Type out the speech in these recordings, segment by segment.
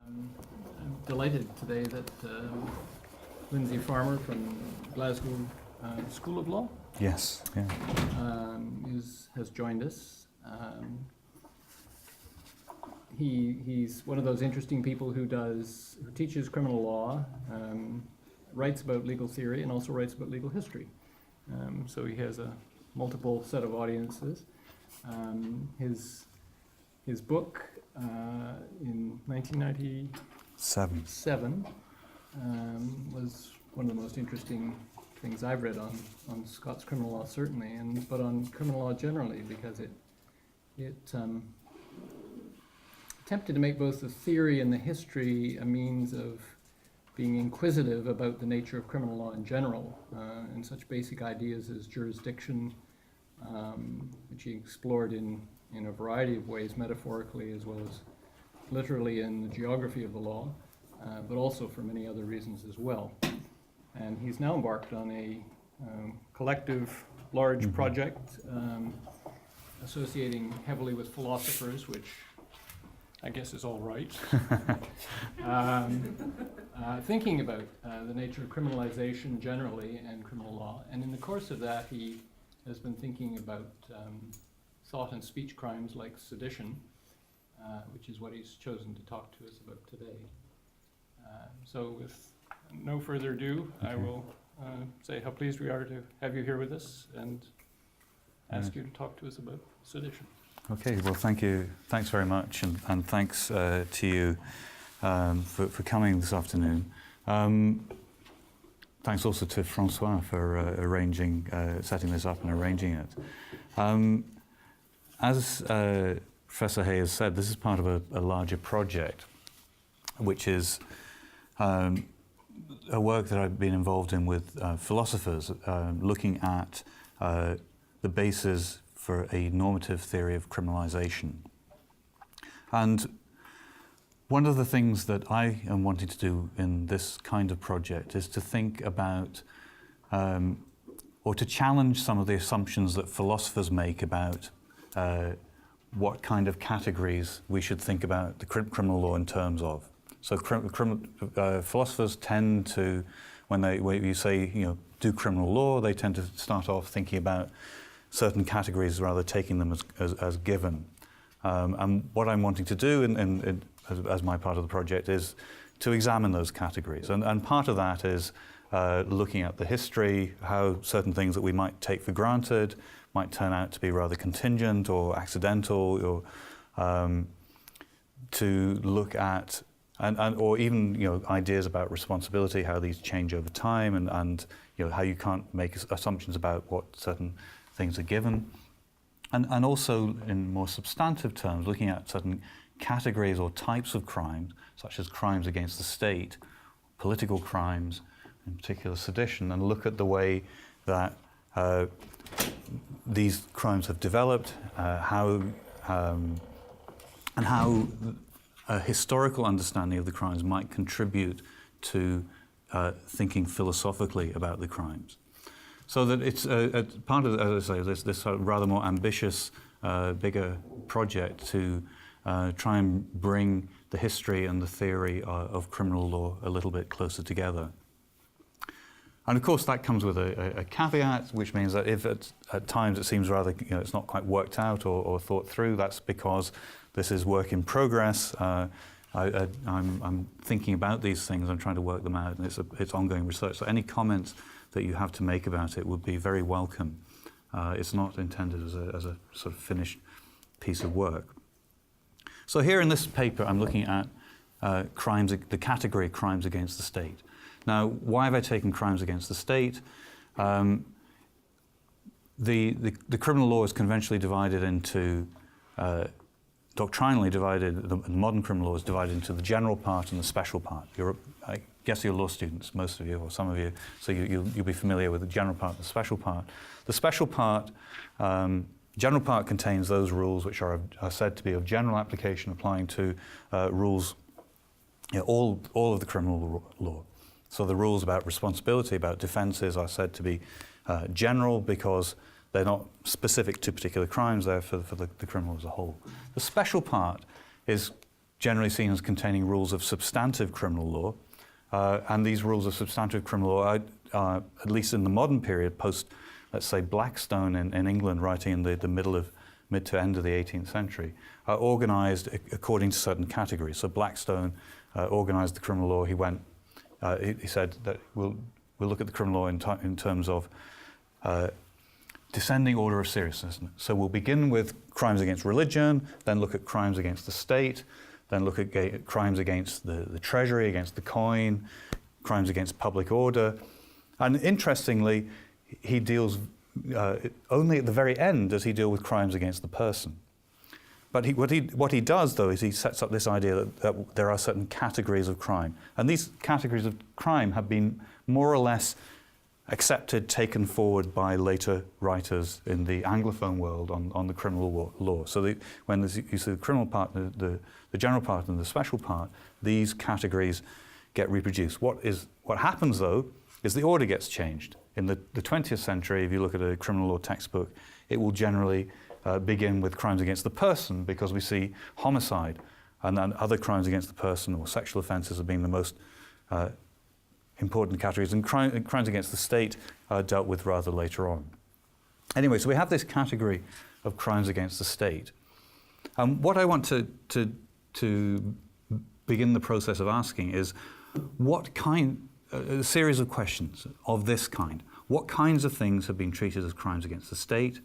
I'm delighted today that Lindsay Farmer from Glasgow School of Law Yes, yeah. has joined us. He's one of those interesting people who teaches criminal law, writes about legal theory, and also writes about legal history. So he has a multiple set of audiences. His book in 1997 was one of the most interesting things I've read on Scots criminal law, certainly, but on criminal law generally, because it attempted to make both the theory and the history a means of being inquisitive about the nature of criminal law in general, and such basic ideas as jurisdiction, which he explored in a variety of ways, metaphorically as well as literally in the geography of the law, but also for many other reasons as well. And he's now embarked on a collective, large project associating heavily with philosophers, which I guess is all right. Thinking about the nature of criminalization generally and criminal law. And in the course of that, he has been thinking about thought and speech crimes like sedition, which is what he's chosen to talk to us about today. So with no further ado, I will say how pleased we are to have you here with us and ask you to talk to us about sedition. Okay, well, thank you. Thanks very much, and thanks to you for coming this afternoon. Thanks also to Francois for setting this up and arranging it. As Professor Hay has said, this is part of a larger project, which is a work that I've been involved in with philosophers, looking at the basis for a normative theory of criminalization. And one of the things that I am wanting to do in this kind of project is to think about or to challenge some of the assumptions that philosophers make about what kind of categories we should think about the criminal law in terms of. So philosophers tend to, when you say, do criminal law, they tend to start off thinking about certain categories, rather taking them as given. And what I'm wanting to do as my part of the project is to examine those categories. And part of that is looking at the history, how certain things that we might take for granted might turn out to be rather contingent or accidental, or to look at or even ideas about responsibility, how these change over time, and how you can't make assumptions about what certain things are given, and also in more substantive terms, looking at certain categories or types of crimes, such as crimes against the state, political crimes, in particular sedition, and look at the way that these crimes have developed, and how a historical understanding of the crimes might contribute to thinking philosophically about the crimes. So that it's part of, as I say, this rather more ambitious, bigger project to try and bring the history and the theory of criminal law a little bit closer together. And of course that comes with a caveat, which means that if at times it seems rather, it's not quite worked out or thought through, that's because this is work in progress. I'm thinking about these things, I'm trying to work them out, and it's ongoing research. So any comments that you have to make about it would be very welcome. It's not intended as a sort of finished piece of work. So here in this paper, I'm looking at crimes, the category crimes against the state. Now, why have I taken crimes against the state? The criminal law is conventionally divided into, doctrinally divided, the modern criminal law is divided into the general part and the special part. I guess you're law students, most of you, or some of you, so you'll be familiar with the general part and the special part. The special part, general part contains those rules which are said to be of general application, applying to rules, all of the criminal law. So the rules about responsibility, about defences are said to be general because they're not specific to particular crimes, they're for the criminal as a whole. The special part is generally seen as containing rules of substantive criminal law. And these rules of substantive criminal law are, at least in the modern period, post, let's say, Blackstone in England, writing in the mid to end of the 18th century, are organized according to certain categories. So Blackstone organized the criminal law. He said that we'll look at the criminal law in terms of descending order of seriousness. So we'll begin with crimes against religion, then look at crimes against the state, then look at crimes against the treasury, against the coin, crimes against public order. And interestingly, he deals, only at the very end does he deal with crimes against the person. But what he does, though, is he sets up this idea that there are certain categories of crime. And these categories of crime have been more or less accepted, taken forward by later writers in the Anglophone world on the criminal law. So when you see the criminal part, the general part and the special part, these categories get reproduced. What happens, though, is the order gets changed. In the 20th century, if you look at a criminal law textbook, it will generally begin with crimes against the person, because we see homicide and then other crimes against the person or sexual offences as being the most important categories, and crimes against the state are dealt with rather later on. Anyway, so we have this category of crimes against the state. What I want to begin the process of asking is a series of questions of this kind. What kinds of things have been treated as crimes against the state?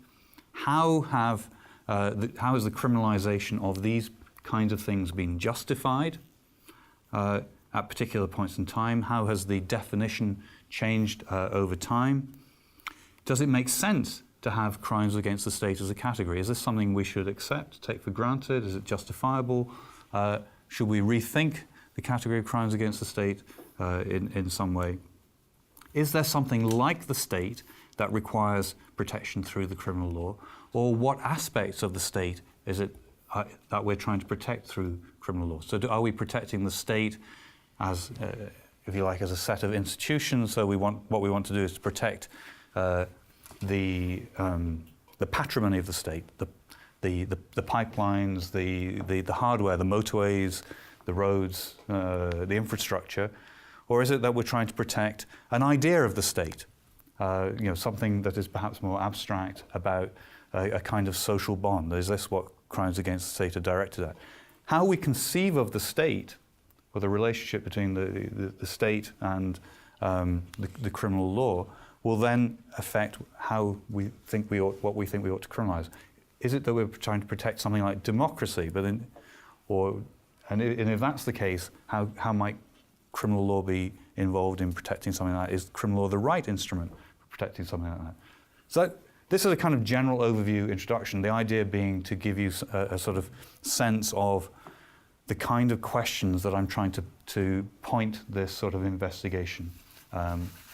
How has the criminalization of these kinds of things been justified at particular points in time? How has the definition changed over time? Does it make sense to have crimes against the state as a category? Is this something we should accept, take for granted? Is it justifiable? Should we rethink the category of crimes against the state in some way? Is there something like the state that requires protection through the criminal law? Or what aspects of the state is it that we're trying to protect through criminal law? So are we protecting the state as, if you like, as a set of institutions? So what we want to do is to protect the patrimony of the state, the pipelines, the hardware, the motorways, the roads, the infrastructure. Or is it that we're trying to protect an idea of the state, something that is perhaps more abstract about a kind of social bond? Is this what crimes against the state are directed at? How we conceive of the state, or the relationship between the state and the criminal law, will then affect how we think what we think we ought to criminalize. Is it that we're trying to protect something like democracy, and if that's the case, how might criminal law be involved in protecting something like that? Is criminal law the right instrument for protecting something like that? So this is a kind of general overview introduction, the idea being to give you a sort of sense of the kind of questions that I'm trying to point this sort of investigation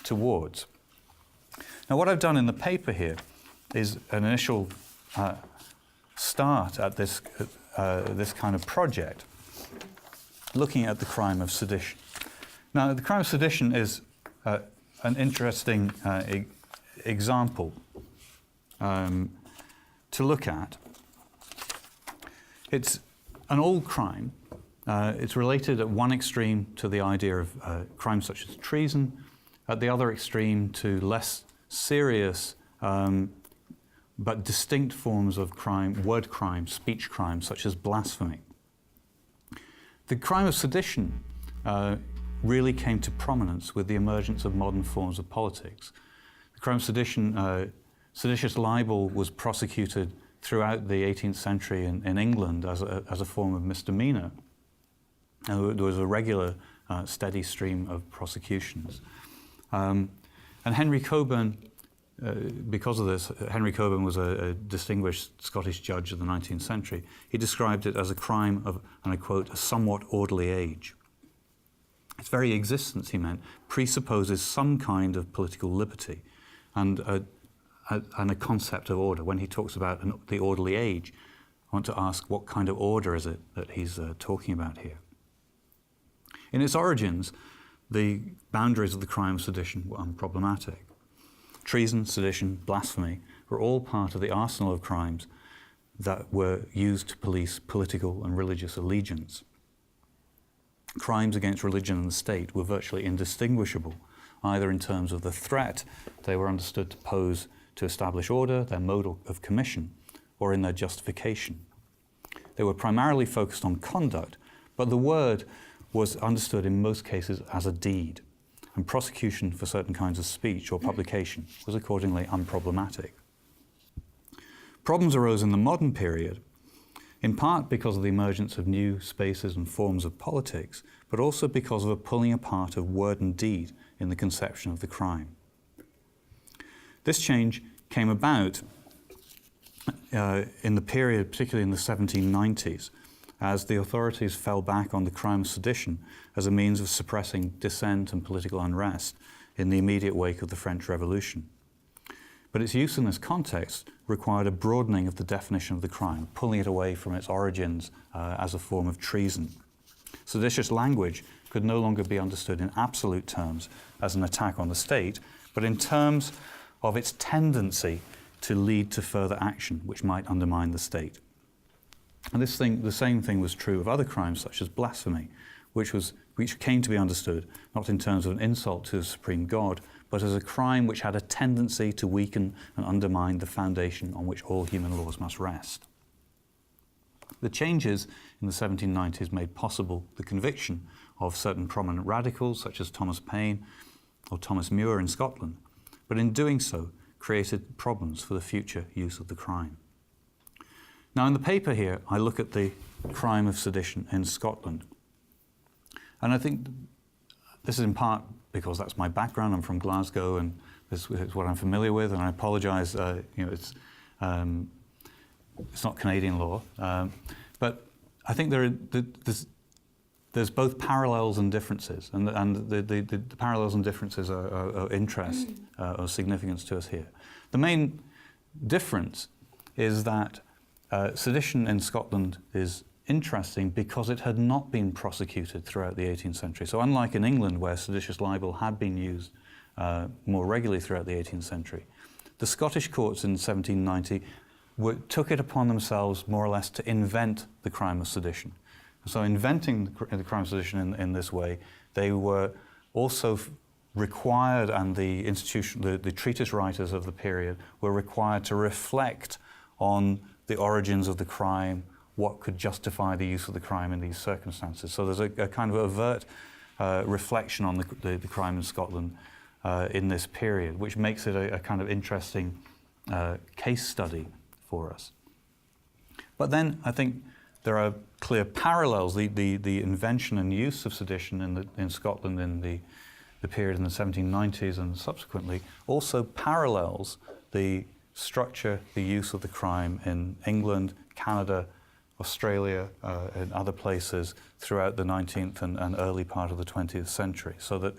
towards. Now, what I've done in the paper here is an initial start at this kind of project, looking at the crime of sedition. Now, the crime of sedition is an interesting example to look at. It's an old crime. It's related at one extreme to the idea of crimes such as treason, at the other extreme to less serious but distinct forms of crime, word crime, speech crime, such as blasphemy. The crime of sedition really came to prominence with the emergence of modern forms of politics. The crime of sedition, seditious libel was prosecuted throughout the 18th century in England as a form of misdemeanor. And there was a regular, steady stream of prosecutions. And Henry Cockburn, because of this, Henry Cockburn was a distinguished Scottish judge of the 19th century. He described it as a crime of, and I quote, a somewhat orderly age. Its very existence, he meant, presupposes some kind of political liberty and a concept of order. When he talks about the orderly age, I want to ask what kind of order is it that he's talking about here. In its origins, the boundaries of the crime of sedition were unproblematic. Treason, sedition, blasphemy were all part of the arsenal of crimes that were used to police political and religious allegiance. crimes against religion and the state were virtually indistinguishable, either in terms of the threat they were understood to pose to establish order, their mode of commission, or in their justification. They were primarily focused on conduct, but the word was understood in most cases as a deed, and prosecution for certain kinds of speech or publication was accordingly unproblematic. Problems arose in the modern period, in part because of the emergence of new spaces and forms of politics, but also because of a pulling apart of word and deed in the conception of the crime. This change came about in the period, particularly in the 1790s, as the authorities fell back on the crime of sedition as a means of suppressing dissent and political unrest in the immediate wake of the French Revolution. But its use in this context required a broadening of the definition of the crime, pulling it away from its origins as a form of treason. Seditious language could no longer be understood in absolute terms as an attack on the state, but in terms of its tendency to lead to further action which might undermine the state. And the same thing was true of other crimes such as blasphemy, which came to be understood not in terms of an insult to the supreme God, but as a crime which had a tendency to weaken and undermine the foundation on which all human laws must rest. The changes in the 1790s made possible the conviction of certain prominent radicals such as Thomas Paine or Thomas Muir in Scotland, but in doing so created problems for the future use of the crime. Now in the paper here I look at the crime of sedition in Scotland, and I think this is in part because that's my background. I'm from Glasgow, and this is what I'm familiar with. And I apologise. It's not Canadian law, but I think there's both parallels and differences, and the parallels and differences are of interest, of significance to us here. The main difference is that sedition in Scotland is interesting because it had not been prosecuted throughout the 18th century. So unlike in England, where seditious libel had been used more regularly throughout the 18th century, the Scottish courts in 1790 took it upon themselves more or less to invent the crime of sedition. So inventing the crime of sedition in this way, they were also required, and the treatise writers of the period were required to reflect on the origins of the crime, what could justify the use of the crime in these circumstances. So there's a kind of overt reflection on the crime in Scotland in this period, which makes it a kind of interesting case study for us. But then I think there are clear parallels. The invention and use of sedition in Scotland in the period in the 1790s and subsequently also parallels the structure, the use of the crime in England, Canada, Australia, and other places throughout the 19th and early part of the 20th century. So that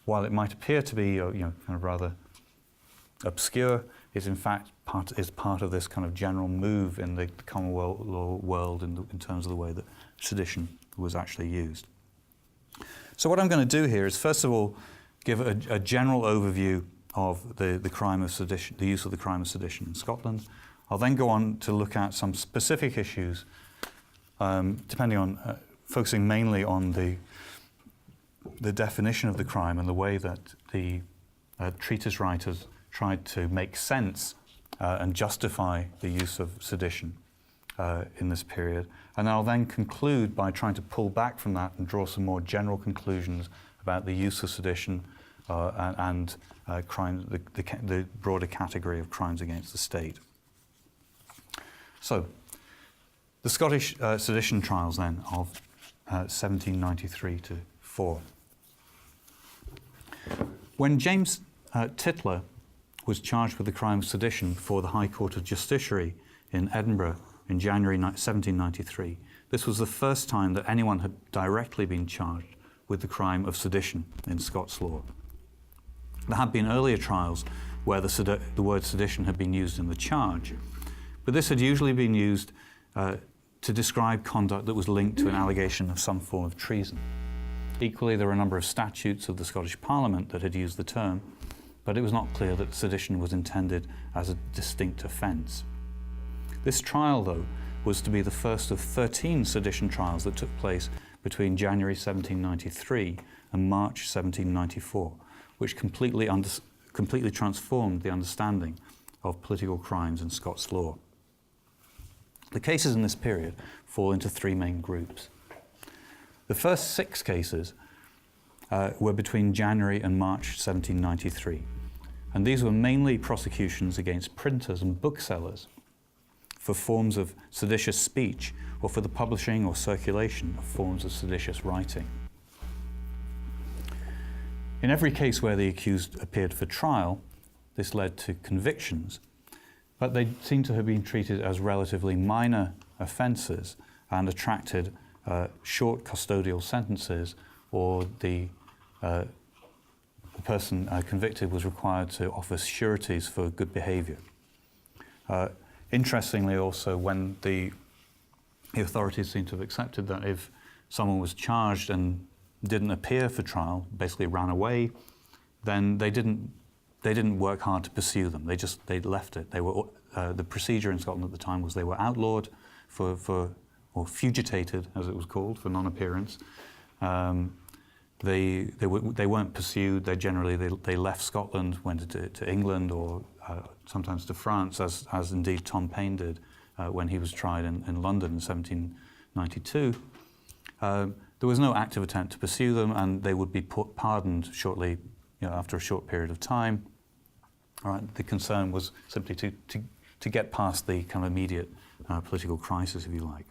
while it might appear to be kind of rather obscure, is in fact part of this kind of general move in the common law world in terms of the way that sedition was actually used. So what I'm going to do here is first of all give a general overview of the crime of sedition, the use of the crime of sedition in Scotland. I'll then go on to look at some specific issues, depending on focusing mainly on the definition of the crime and the way that the treatise writers tried to make sense and justify the use of sedition in this period. And I'll then conclude by trying to pull back from that and draw some more general conclusions about the use of sedition and crimes, the broader category of crimes against the state. So, the Scottish sedition trials then of 1793 to 4. When James Tytler was charged with the crime of sedition before the High Court of Justiciary in Edinburgh in January 1793, this was the first time that anyone had directly been charged with the crime of sedition in Scots law. There had been earlier trials where the word sedition had been used in the charge, but this had usually been used to describe conduct that was linked to an allegation of some form of treason. Equally, there were a number of statutes of the Scottish Parliament that had used the term, but it was not clear that sedition was intended as a distinct offence. This trial, though, was to be the first of 13 sedition trials that took place between January 1793 and March 1794, which completely transformed the understanding of political crimes in Scots law. The cases in this period fall into three main groups. The first 6 cases were between January and March 1793, and these were mainly prosecutions against printers and booksellers for forms of seditious speech or for the publishing or circulation of forms of seditious writing. In every case where the accused appeared for trial, this led to convictions, but they seem to have been treated as relatively minor offences and attracted short custodial sentences, or the person convicted was required to offer sureties for good behaviour. Interestingly also, when the authorities seem to have accepted that if someone was charged and didn't appear for trial, basically ran away, then they didn't work hard to pursue them. They left it. They were the procedure in Scotland at the time was they were outlawed or fugitated, as it was called, for non-appearance. They weren't pursued. They left Scotland, went to England or sometimes to France, as indeed Tom Paine did when he was tried in London in 1792. There was no active attempt to pursue them, and they would be pardoned shortly, after a short period of time. All right, the concern was simply to get past the kind of immediate political crisis, if you like.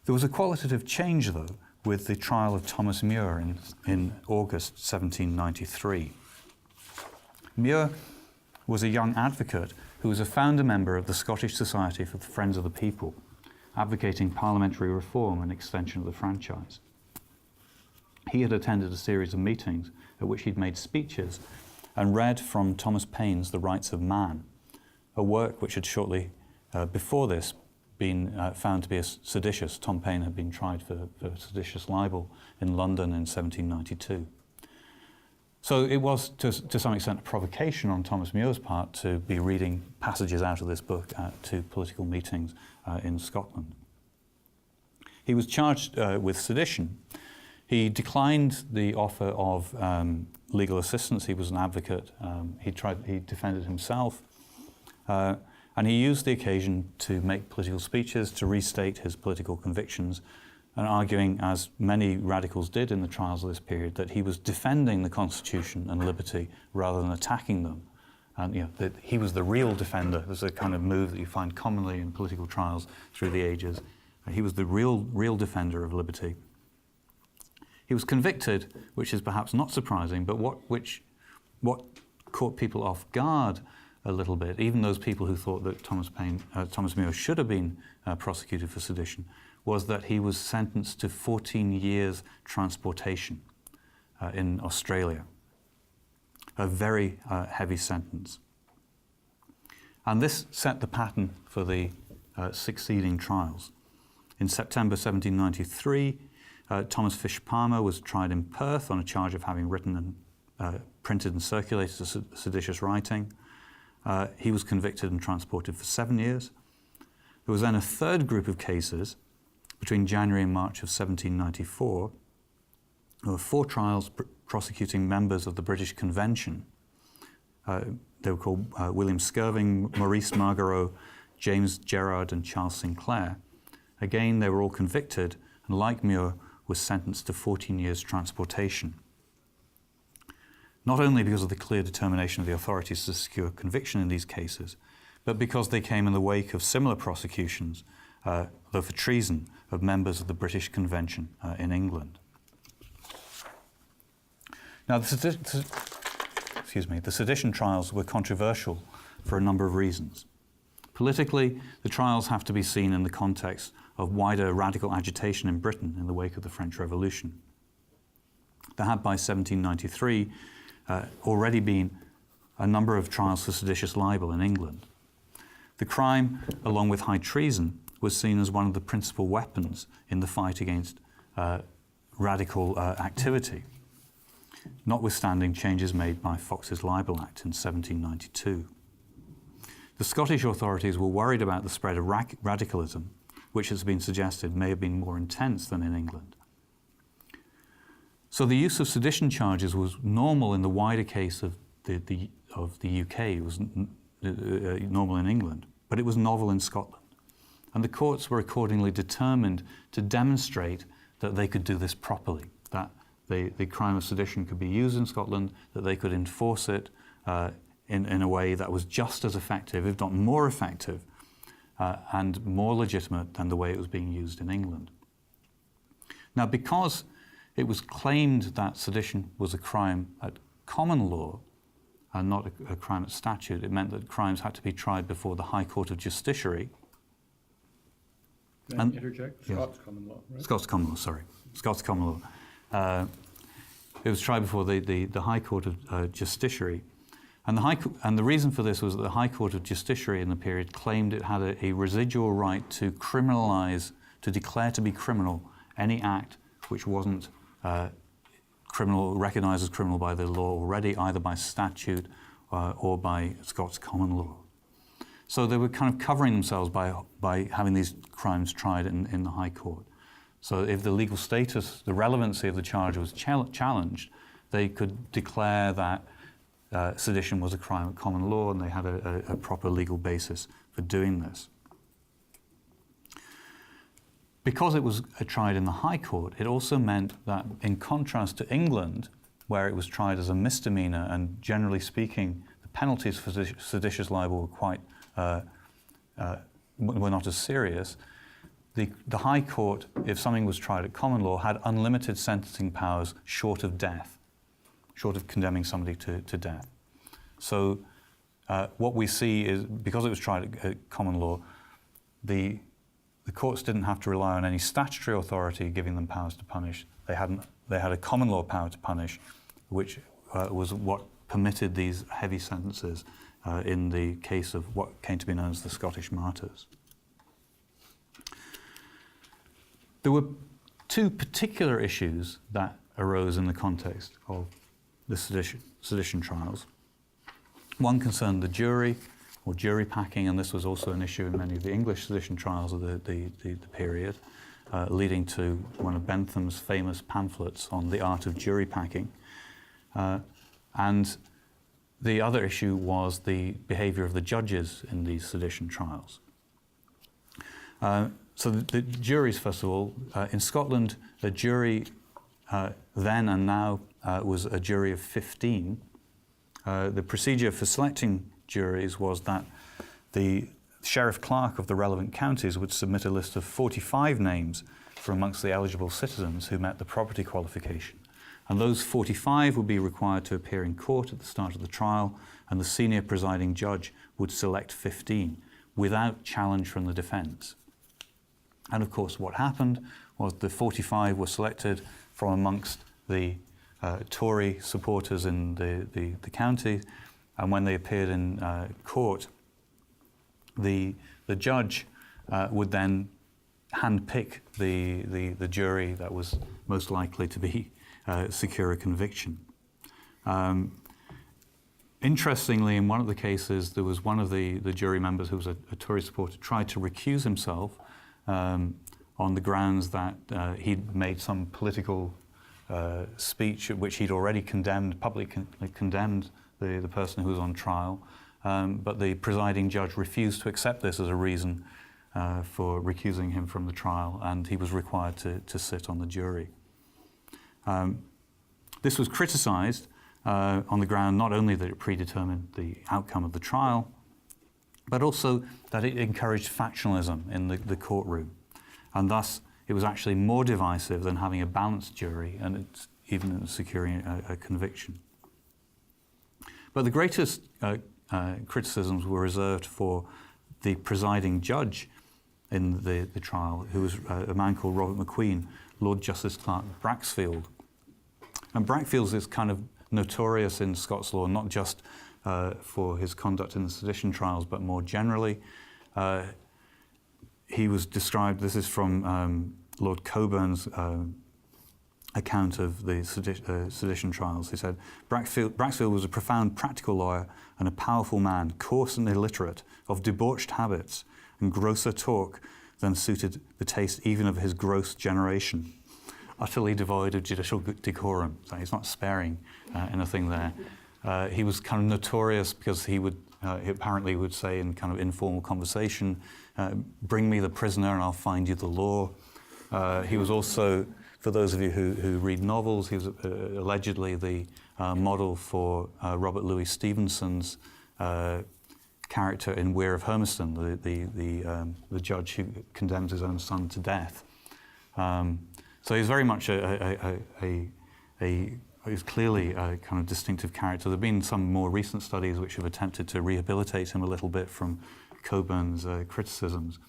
There was a qualitative change, though, with the trial of Thomas Muir in August 1793. Muir was a young advocate who was a founder member of the Scottish Society for the Friends of the People, advocating parliamentary reform and extension of the franchise. He had attended a series of meetings at which he'd made speeches and read from Thomas Paine's The Rights of Man, a work which had shortly before this been found to be seditious. Tom Paine had been tried for seditious libel in London in 1792. So it was, to some extent, a provocation on Thomas Muir's part to be reading passages out of this book to political meetings in Scotland. He was charged with sedition. He declined the offer of legal assistance. He was an advocate. He defended himself. And he used the occasion to make political speeches, to restate his political convictions, and arguing, as many radicals did in the trials of this period, that he was defending the Constitution and liberty rather than attacking them. And that he was the real defender. There's a kind of move that you find commonly in political trials through the ages. He was the real defender of liberty. He was convicted, which is perhaps not surprising, but what caught people off guard a little bit, even those people who thought that Thomas Muir should have been prosecuted for sedition, was that he was sentenced to 14 years transportation in Australia. A very heavy sentence. And this set the pattern for the succeeding trials. In September 1793, Thomas Fish Palmer was tried in Perth on a charge of having written and printed and circulated seditious writing. He was convicted and transported for 7 years. There was then a third group of cases between January and March of 1794. There were 4 trials prosecuting members of the British Convention. They were called William Skirving, Maurice Margaret, James Gerard, and Charles Sinclair. Again, they were all convicted, and like Muir, was sentenced to 14 years transportation. Not only because of the clear determination of the authorities to secure conviction in these cases, but because they came in the wake of similar prosecutions, though for treason, of members of the British Convention in England. Now, the sedition trials were controversial for a number of reasons. Politically, the trials have to be seen in the context of wider radical agitation in Britain in the wake of the French Revolution. There had, by 1793, already been a number of trials for seditious libel in England. The crime, along with high treason, was seen as one of the principal weapons in the fight against radical activity, notwithstanding changes made by Fox's Libel Act in 1792. The Scottish authorities were worried about the spread of radicalism which has been suggested may have been more intense than in England. So the use of sedition charges was normal in the wider case of the UK. It was normal in England, but it was novel in Scotland. And the courts were accordingly determined to demonstrate that they could do this properly, that the crime of sedition could be used in Scotland, that they could enforce it in a way that was just as effective, if not more effective, and more legitimate than the way it was being used in England. Now, because it was claimed that sedition was a crime at common law and not a crime at statute, it meant that crimes had to be tried before the High Court of Justiciary. Can I interject? Yes. Scots common law, right? Scots common law, sorry. Scots common law. It was tried before the High Court of Justiciary. And the reason for this was that the High Court of Justiciary in the period claimed it had a residual right to criminalise, to declare to be criminal any act which wasn't criminal, recognised as criminal by the law already, either by statute or by Scots common law. So they were kind of covering themselves by having these crimes tried in the High Court. So if the legal status, the relevancy of the charge was challenged, they could declare that sedition was a crime of common law, and they had a proper legal basis for doing this. Because it was tried in the High Court, it also meant that, in contrast to England, where it was tried as a misdemeanour, and generally speaking, the penalties for seditious libel were quite were not as serious. The High Court, if something was tried at common law, had unlimited sentencing powers short of death, short of condemning somebody to death. So what we see is, because it was tried at common law, the courts didn't have to rely on any statutory authority giving them powers to punish. They had a common law power to punish, which was what permitted these heavy sentences in the case of what came to be known as the Scottish martyrs. There were two particular issues that arose in the context of the sedition trials. One concerned the jury, or jury packing, and this was also an issue in many of the English sedition trials of the period, leading to one of Bentham's famous pamphlets on the art of jury packing. And the other issue was the behaviour of the judges in these sedition trials. So the juries, first of all, in Scotland, the jury then and now was a jury of 15. The procedure for selecting juries was that the sheriff clerk of the relevant counties would submit a list of 45 names from amongst the eligible citizens who met the property qualification. And those 45 would be required to appear in court at the start of the trial, and the senior presiding judge would select 15 without challenge from the defence. And of course, what happened was the 45 were selected from amongst the Tory supporters in the county, and when they appeared in court, the judge would then handpick the jury that was most likely to be secure a conviction. Interestingly, in one of the cases, there was one of the jury members who was a Tory supporter tried to recuse himself on the grounds that he'd made some political speech at which he'd already publicly condemned the person who was on trial, but the presiding judge refused to accept this as a reason for recusing him from the trial, and he was required to sit on the jury. This was criticised on the ground not only that it predetermined the outcome of the trial, but also that it encouraged factionalism in the courtroom, and thus it was actually more divisive than having a balanced jury, and it's even securing a conviction. But the greatest criticisms were reserved for the presiding judge in the trial, who was a man called Robert McQueen, Lord Justice Clerk Braxfield. And Braxfield is kind of notorious in Scots law, not just for his conduct in the sedition trials, but more generally. He was described, this is from Lord Coburn's account of the sedition trials. He said, Braxfield was a profound practical lawyer and a powerful man, coarse and illiterate, of debauched habits and grosser talk than suited the taste even of his gross generation, utterly devoid of judicial decorum. So he's not sparing anything there. He was kind of notorious because he apparently would say in kind of informal conversation, bring me the prisoner and I'll find you the law. He was also, for those of you who read novels, he was allegedly the model for Robert Louis Stevenson's character in Weir of Hermiston, the judge who condemns his own son to death. So he's very much he's clearly a kind of distinctive character. There have been some more recent studies which have attempted to rehabilitate him a little bit from Coburn's criticisms,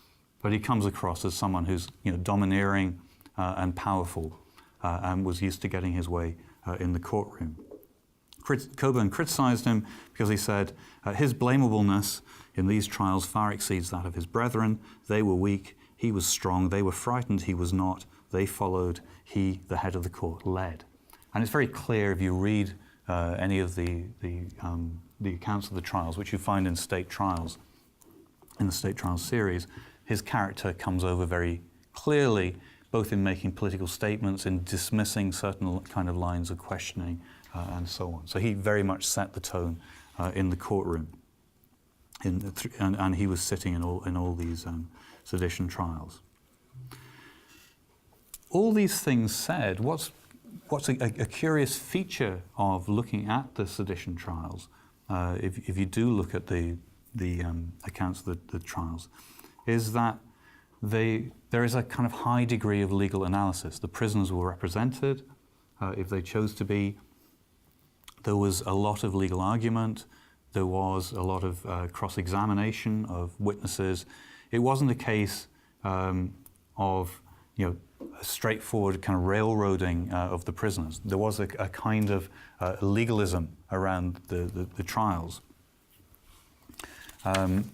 but he comes across as someone who's domineering and powerful, and was used to getting his way in the courtroom. Coburn criticised him because he said, his blamableness in these trials far exceeds that of his brethren. They were weak, he was strong. They were frightened, he was not. They followed, he, the head of the court, led. And it's very clear if you read any of the accounts of the trials, which you find in State Trials, in the State Trials series, his character comes over very clearly, both in making political statements, in dismissing certain kind of lines of questioning, and so on. So he very much set the tone in the courtroom, and he was sitting in all these sedition trials. All these things said, what's a curious feature of looking at the sedition trials, if you do look at the accounts of the trials, is that there is a kind of high degree of legal analysis. The prisoners were represented, if they chose to be. There was a lot of legal argument. There was a lot of cross-examination of witnesses. It wasn't a case of a straightforward kind of railroading of the prisoners. There was a kind of legalism around the trials. And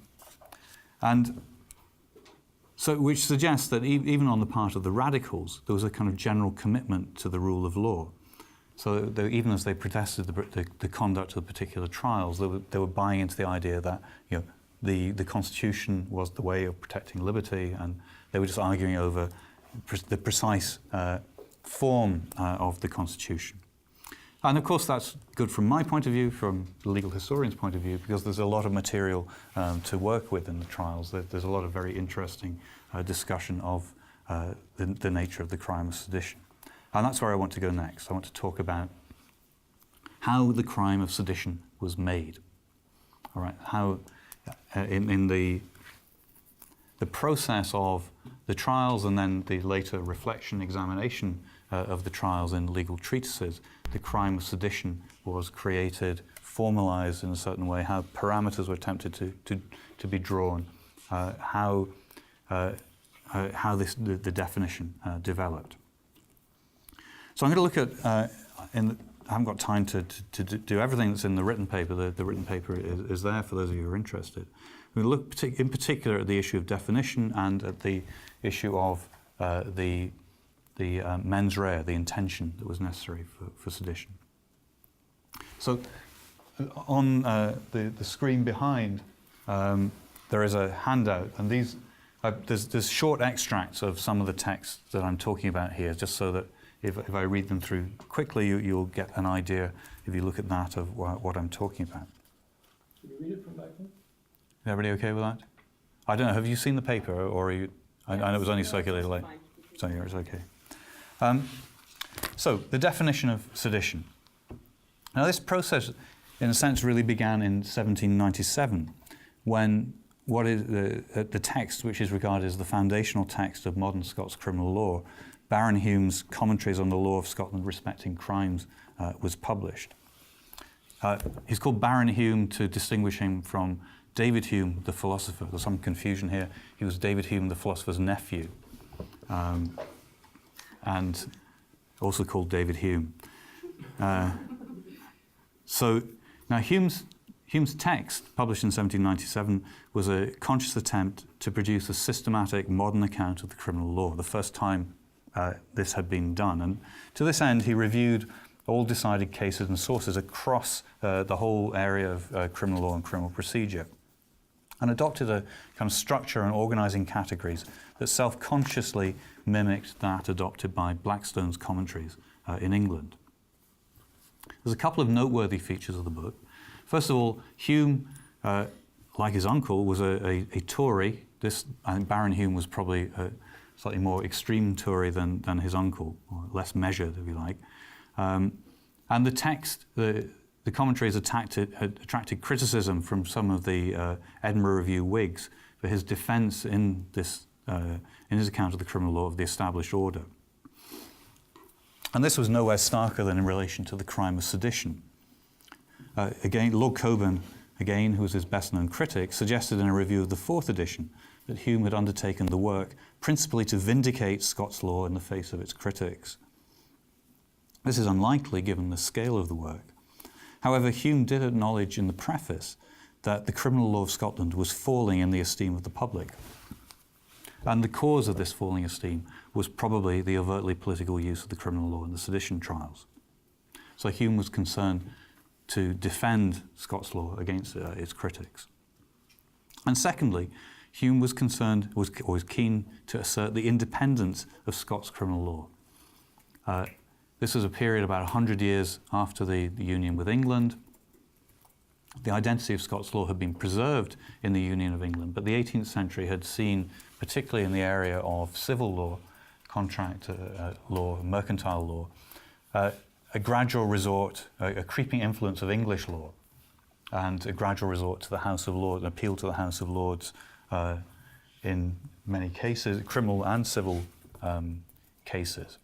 so, which suggests that even on the part of the radicals, there was a kind of general commitment to the rule of law. So even as they protested the conduct of the particular trials, they were buying into the idea that the Constitution was the way of protecting liberty, and they were just arguing over the precise form of the Constitution. And of course that's good from my point of view, from the legal historian's point of view, because there's a lot of material to work with in the trials. There's a lot of very interesting discussion of the nature of the crime of sedition. And that's where I want to go next. I want to talk about how the crime of sedition was made. All right, how in the process of the trials and then the later reflection, examination of the trials in legal treatises, the crime of sedition was created, formalized in a certain way, how parameters were attempted to be drawn, how the definition developed. So I'm going to look at, I haven't got time to do everything that's in the written paper. The written paper is there for those of you who are interested. We're going to look in particular at the issue of definition and at the issue of the mens rea, the intention that was necessary for sedition. So on the screen behind, there is a handout, and these there's short extracts of some of the texts that I'm talking about here, just so that if I read them through quickly, you'll get an idea, if you look at that, of what I'm talking about. Can you read it from back then? Is everybody okay with that? I don't know, have you seen the paper, or are you... I know it was only circulated late. So it's okay. So, the definition of sedition. Now, this process, in a sense, really began in 1797, when what is the text, which is regarded as the foundational text of modern Scots criminal law, Baron Hume's Commentaries on the Law of Scotland Respecting Crimes, was published. He's called Baron Hume to distinguish him from David Hume, the philosopher. There's some confusion here. He was David Hume, the philosopher's nephew, and also called David Hume. So now Hume's text, published in 1797, was a conscious attempt to produce a systematic modern account of the criminal law, the first time this had been done. And to this end, he reviewed all decided cases and sources across the whole area of criminal law and criminal procedure. and adopted a kind of structure and organising categories that self-consciously mimicked that adopted by Blackstone's commentaries in England. There's a couple of noteworthy features of the book. First of all, Hume, like his uncle, was a Tory. I think Baron Hume was probably a slightly more extreme Tory than his uncle, or less measured, if you like. And the text, the commentaries attracted criticism from some of the Edinburgh Review Whigs for his defence in his account of the criminal law of the established order. And this was nowhere starker than in relation to the crime of sedition. Again, Lord Cockburn, who was his best-known critic, suggested in a review of the 4th edition that Hume had undertaken the work principally to vindicate Scots law in the face of its critics. This is unlikely given the scale of the work. However, Hume did acknowledge in the preface that the criminal law of Scotland was falling in the esteem of the public. And the cause of this falling esteem was probably the overtly political use of the criminal law in the sedition trials. So Hume was concerned to defend Scots law against its critics. And secondly, Hume was keen to assert the independence of Scots criminal law. This was a period about 100 years after the union with England. The identity of Scots law had been preserved in the Union of England, but the 18th century had seen, particularly in the area of civil law, contract law, mercantile law, a gradual resort, a creeping influence of English law, and a gradual resort to the House of Lords, an appeal to the House of Lords in many cases, criminal and civil cases.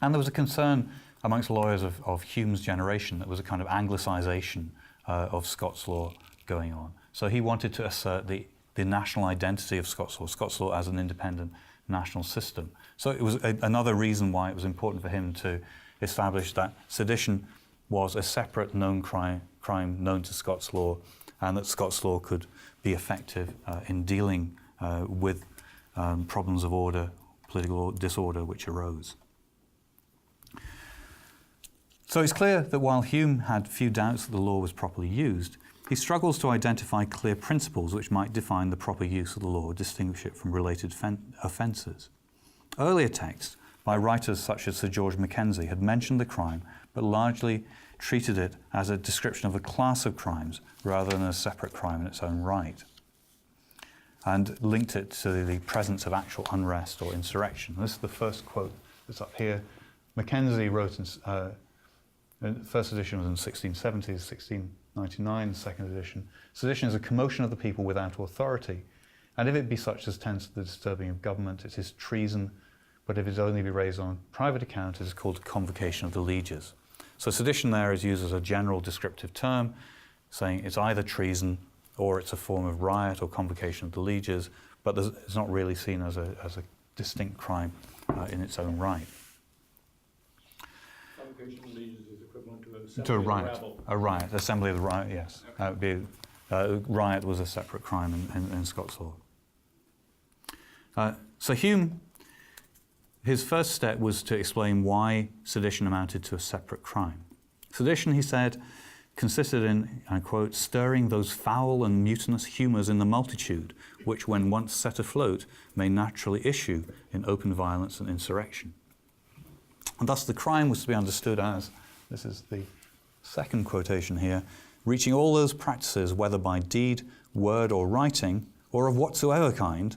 And there was a concern amongst lawyers of Hume's generation that there was a kind of Anglicisation of Scots law going on. So he wanted to assert the national identity of Scots law as an independent national system. So it was another reason why it was important for him to establish that sedition was a separate known crime known to Scots law, and that Scots law could be effective in dealing with problems of order, political disorder which arose. So it's clear that while Hume had few doubts that the law was properly used, he struggles to identify clear principles which might define the proper use of the law, distinguish it from related offences. Earlier texts by writers such as Sir George Mackenzie had mentioned the crime, but largely treated it as a description of a class of crimes rather than a separate crime in its own right, and linked it to the presence of actual unrest or insurrection. This is the first quote that's up here. Mackenzie wrote the first edition was in the 1670s, 1699, the second edition. Sedition is a commotion of the people without authority, and if it be such as tends to the disturbing of government, it is treason, but if it only be raised on private account, it is called convocation of the lieges. So sedition there is used as a general descriptive term, saying it's either treason or it's a form of riot or convocation of the lieges, but it's not really seen as a distinct crime in its own right. Convocation of the lieges is equivalent to an assembly To a of riot. the rabble. A riot, assembly of the riot, yes. Okay. Riot was a separate crime in Scots law. So Hume, his first step was to explain why sedition amounted to a separate crime. Sedition, he said, consisted in, I quote, stirring those foul and mutinous humours in the multitude, which when once set afloat may naturally issue in open violence and insurrection. And thus the crime was to be understood as, this is the second quotation here, reaching all those practices, whether by deed, word or writing, or of whatsoever kind,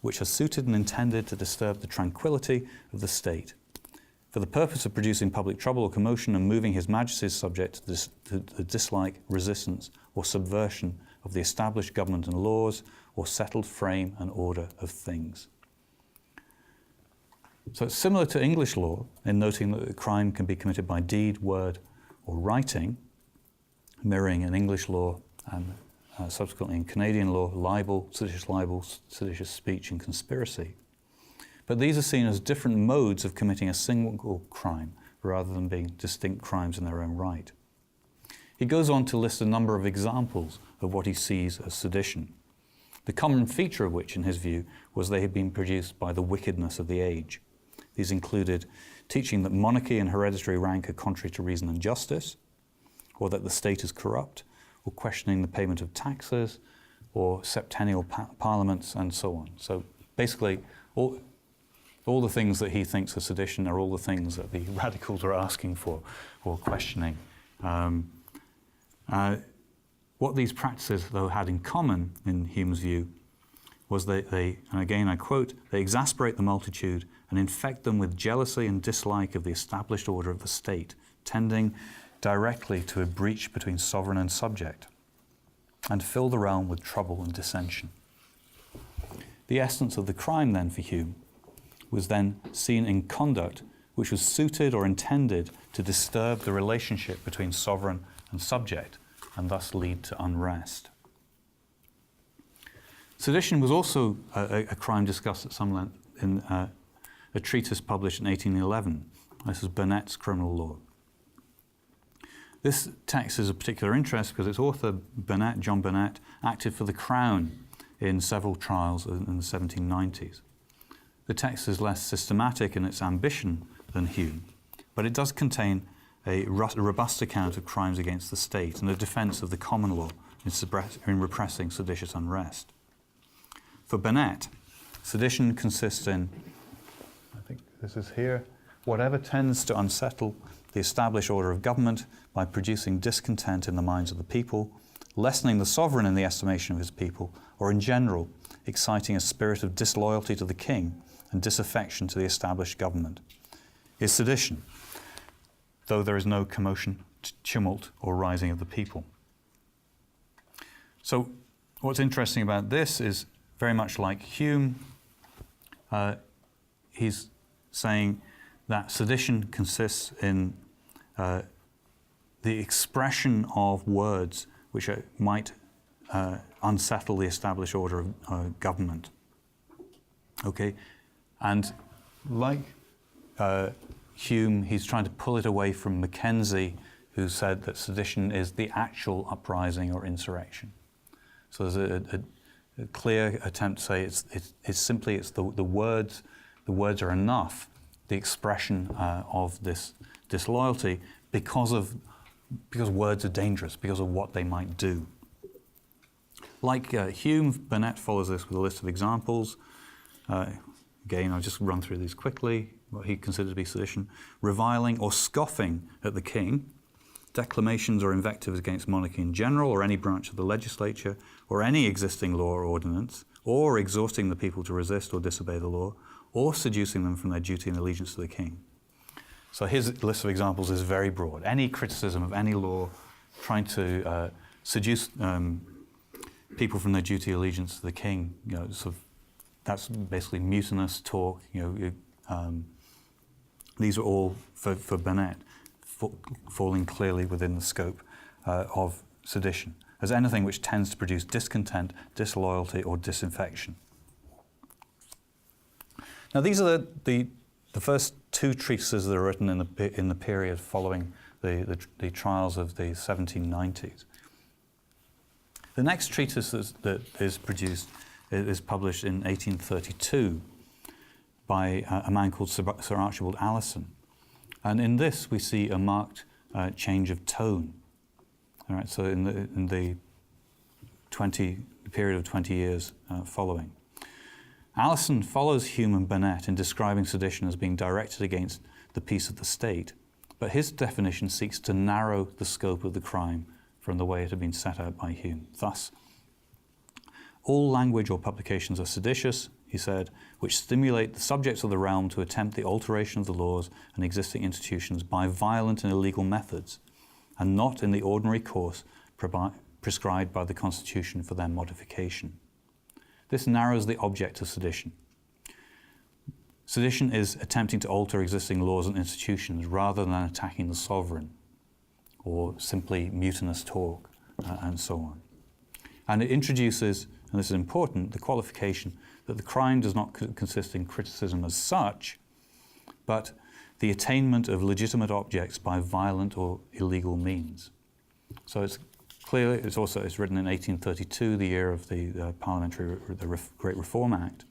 which are suited and intended to disturb the tranquillity of the state, for the purpose of producing public trouble or commotion and moving His Majesty's subject to the dislike, resistance, or subversion of the established government and laws, or settled frame and order of things. So it's similar to English law in noting that the crime can be committed by deed, word, or writing, mirroring in English law and subsequently in Canadian law, libel, seditious speech, and conspiracy. But these are seen as different modes of committing a single crime rather than being distinct crimes in their own right. He goes on to list a number of examples of what he sees as sedition, the common feature of which, in his view, was they had been produced by the wickedness of the age. These included teaching that monarchy and hereditary rank are contrary to reason and justice, or that the state is corrupt, or questioning the payment of taxes, or septennial parliaments, and so on. So basically, all the things that he thinks are sedition are all the things that the radicals are asking for or questioning. What these practices, though, had in common, in Hume's view, was they, and again I quote, they exasperate the multitude and infect them with jealousy and dislike of the established order of the state, tending directly to a breach between sovereign and subject, and fill the realm with trouble and dissension. The essence of the crime, then, for Hume, was then seen in conduct which was suited or intended to disturb the relationship between sovereign and subject, and thus lead to unrest. Sedition was also a crime discussed at some length in a treatise published in 1811. This is Burnet's Criminal Law. This text is of particular interest because its author, Burnet, John Burnet, acted for the Crown in several trials in the 1790s. The text is less systematic in its ambition than Hume, but it does contain a robust account of crimes against the state and a defence of the common law in repressing seditious unrest. For Burnet, sedition consists in, I think this is here, whatever tends to unsettle the established order of government by producing discontent in the minds of the people, lessening the sovereign in the estimation of his people, or in general, exciting a spirit of disloyalty to the king and disaffection to the established government, is sedition, though there is no commotion, tumult, or rising of the people. So what's interesting about this is, very much like Hume, he's saying that sedition consists in the expression of words which might unsettle the established order of government. Okay, and like Hume, he's trying to pull it away from Mackenzie, who said that sedition is the actual uprising or insurrection. So there's a clear attempt to say it's simply the words. The words are enough, the expression of this disloyalty, because words are dangerous, because of what they might do. Like Hume, Burnet follows this with a list of examples. Again, I'll just run through these quickly. What he considered to be sedition: reviling or scoffing at the king, declamations or invectives against monarchy in general, or any branch of the legislature, or any existing law or ordinance, or exhorting the people to resist or disobey the law, or seducing them from their duty and allegiance to the king. So his list of examples is very broad. Any criticism of any law, trying to seduce people from their duty allegiance to the king, that's basically mutinous talk. These are all for Burnet falling clearly within the scope of sedition, as anything which tends to produce discontent, disloyalty, or disaffection. Now, these are the first two treatises that are written in the period following the trials of the 1790s. The next treatise that is produced is published in 1832 by a man called Sir Archibald Alison. And in this, we see a marked change of tone. All right, so in the period of 20 years following. Alison follows Hume and Burnet in describing sedition as being directed against the peace of the state, but his definition seeks to narrow the scope of the crime from the way it had been set out by Hume. Thus, all language or publications are seditious, he said, which stimulate the subjects of the realm to attempt the alteration of the laws and existing institutions by violent and illegal methods, and not in the ordinary course prescribed by the Constitution for their modification. This narrows the object of sedition. Sedition is attempting to alter existing laws and institutions rather than attacking the sovereign, or simply mutinous talk, and so on. And it introduces, and this is important, the qualification that the crime does not consist in criticism as such, but the attainment of legitimate objects by violent or illegal means. So it's clear, it's written in 1832, the year of the Great Reform Act.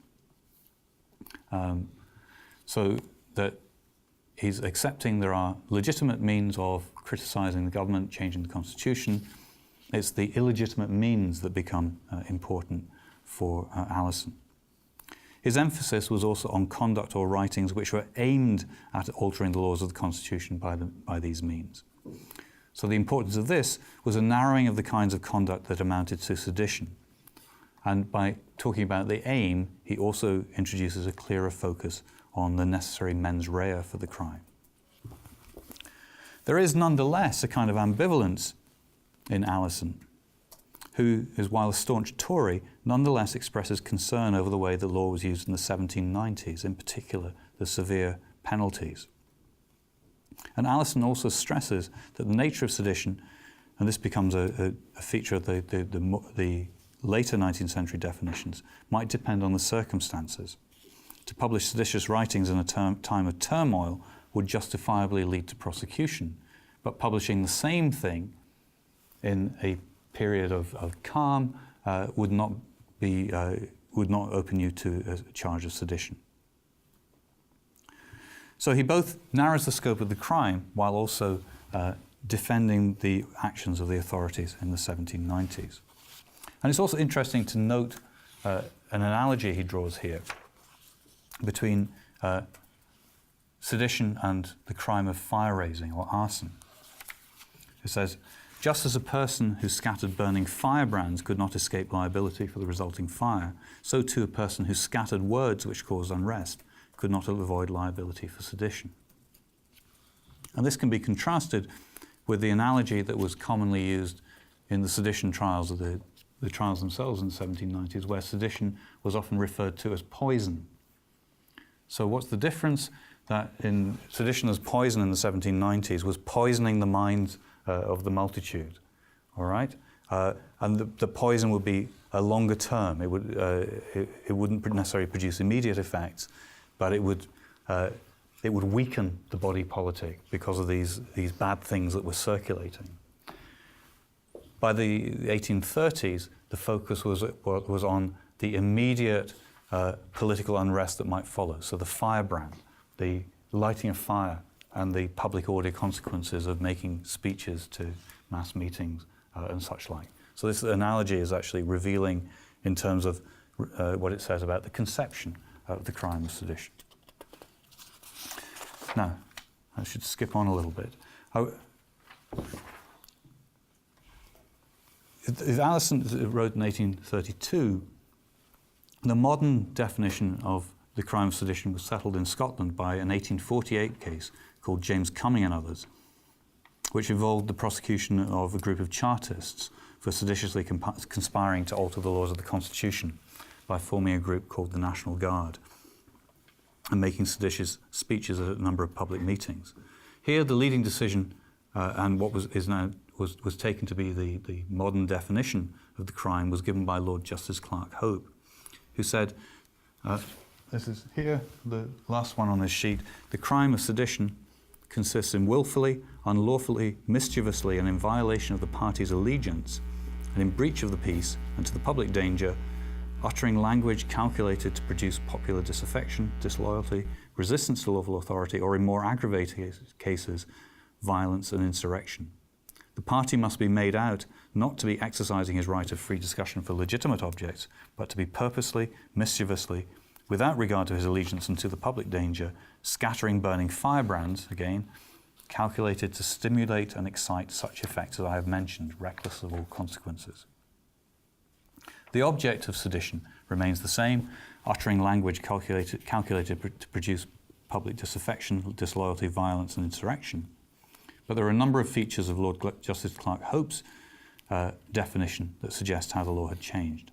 So that he's accepting there are legitimate means of criticising the government, changing the constitution, It's the illegitimate means that become important for Alison. His emphasis was also on conduct or writings which were aimed at altering the laws of the Constitution by these means. So the importance of this was a narrowing of the kinds of conduct that amounted to sedition. And by talking about the aim, he also introduces a clearer focus on the necessary mens rea for the crime. There is nonetheless a kind of ambivalence in Alison, who is, while a staunch Tory, nonetheless expresses concern over the way the law was used in the 1790s, in particular the severe penalties. And Alison also stresses that the nature of sedition, and this becomes a feature of the later 19th century definitions, might depend on the circumstances. To publish seditious writings in a time of turmoil would justifiably lead to prosecution, but publishing the same thing in a period of calm would not open you to a charge of sedition. So he both narrows the scope of the crime while also defending the actions of the authorities in the 1790s. And it's also interesting to note an analogy he draws here between sedition and the crime of fire-raising or arson. It says, just as a person who scattered burning firebrands could not escape liability for the resulting fire, so too a person who scattered words which caused unrest could not avoid liability for sedition. And this can be contrasted with the analogy that was commonly used in the sedition trials of the trials themselves in the 1790s, where sedition was often referred to as poison. So what's the difference? That in sedition as poison in the 1790s was poisoning the minds of the multitude, all right? And the poison would be a longer term. It wouldn't necessarily produce immediate effects, but it would weaken the body politic because of these bad things that were circulating. By the 1830s, the focus was on the immediate political unrest that might follow. So the firebrand, the lighting of fire, and the public order consequences of making speeches to mass meetings and such like. So this analogy is actually revealing in terms of what it says about the conception of the crime of sedition. Now, I should skip on a little bit. Alison wrote in 1832, the modern definition of the crime of sedition was settled in Scotland by an 1848 case called James Cumming and others, which involved the prosecution of a group of Chartists for seditiously conspiring to alter the laws of the Constitution by forming a group called the National Guard and making seditious speeches at a number of public meetings. Here, the leading decision and what was taken to be the modern definition of the crime was given by Lord Justice Clerk Hope, who said, this is here, the last one on this sheet, the crime of sedition consists in willfully, unlawfully, mischievously, and in violation of the party's allegiance, and in breach of the peace and to the public danger, uttering language calculated to produce popular disaffection, disloyalty, resistance to lawful authority, or in more aggravated cases, violence and insurrection. The party must be made out not to be exercising his right of free discussion for legitimate objects, but to be purposely, mischievously, without regard to his allegiance and to the public danger, scattering burning firebrands, again, calculated to stimulate and excite such effects as I have mentioned, reckless of all consequences. The object of sedition remains the same, uttering language calculated to produce public disaffection, disloyalty, violence and insurrection. But there are a number of features of Lord Justice Clerk Hope's definition that suggest how the law had changed.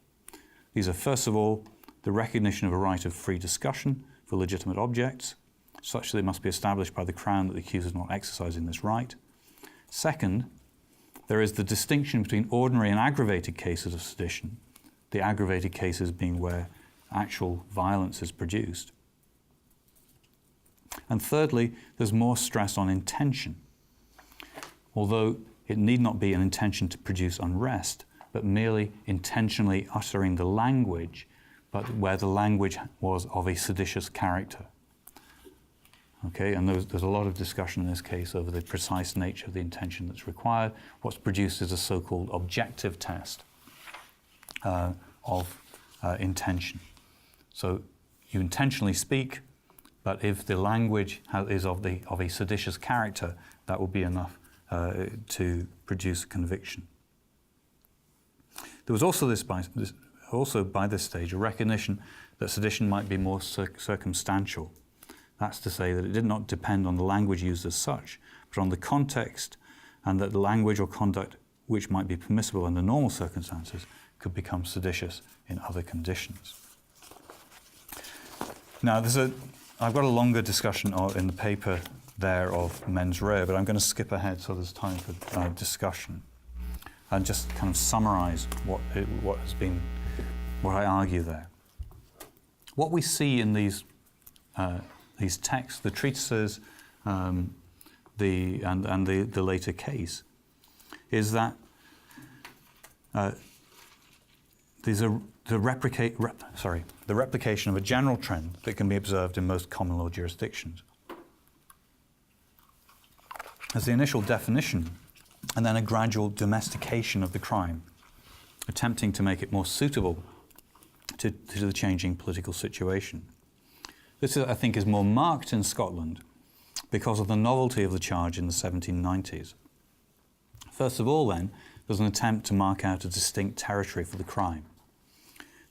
These are, first of all, the recognition of a right of free discussion for legitimate objects, such that it must be established by the Crown that the accused is not exercising this right. Second, there is the distinction between ordinary and aggravated cases of sedition, the aggravated cases being where actual violence is produced. And thirdly, there's more stress on intention, although it need not be an intention to produce unrest, but merely intentionally uttering the language, but where the language was of a seditious character. Okay, and there's a lot of discussion in this case over the precise nature of the intention that's required. What's produced is a so-called objective test of intention. So you intentionally speak, but if the language is of a seditious character, that will be enough to produce a conviction. There was also by this stage a recognition that sedition might be more circumstantial. That's to say that it did not depend on the language used as such, but on the context, and that the language or conduct which might be permissible under normal circumstances could become seditious in other conditions. Now, I've got a longer discussion in the paper there of mens rea, but I'm going to skip ahead so there's time for discussion and just kind of summarize what I argue there. What we see in these texts, the treatises, the later case, is that there's the replication of a general trend that can be observed in most common law jurisdictions. As the initial definition, and then a gradual domestication of the crime, attempting to make it more suitable to the changing political situation. This, I think, is more marked in Scotland because of the novelty of the charge in the 1790s. First of all, then, there's an attempt to mark out a distinct territory for the crime.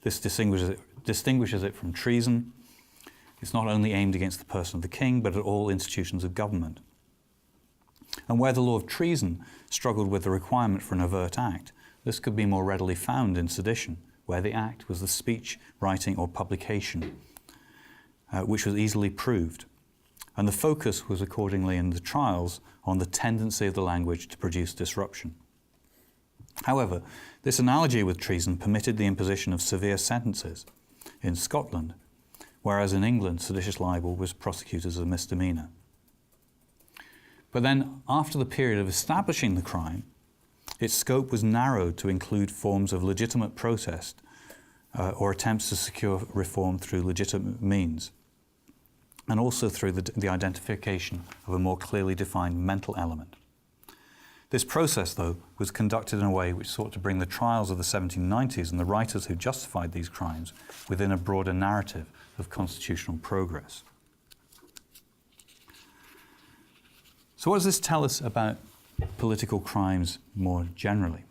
This distinguishes it from treason. It's not only aimed against the person of the king, but at all institutions of government. And where the law of treason struggled with the requirement for an overt act, this could be more readily found in sedition, where the act was the speech, writing, or publication, which was easily proved. And the focus was accordingly in the trials on the tendency of the language to produce disruption. However, this analogy with treason permitted the imposition of severe sentences in Scotland, whereas in England, seditious libel was prosecuted as a misdemeanour. But then, after the period of establishing the crime, its scope was narrowed to include forms of legitimate protest or attempts to secure reform through legitimate means, and also through the identification of a more clearly defined mental element. This process, though, was conducted in a way which sought to bring the trials of the 1790s and the writers who justified these crimes within a broader narrative of constitutional progress. So what does this tell us about political crimes more generally?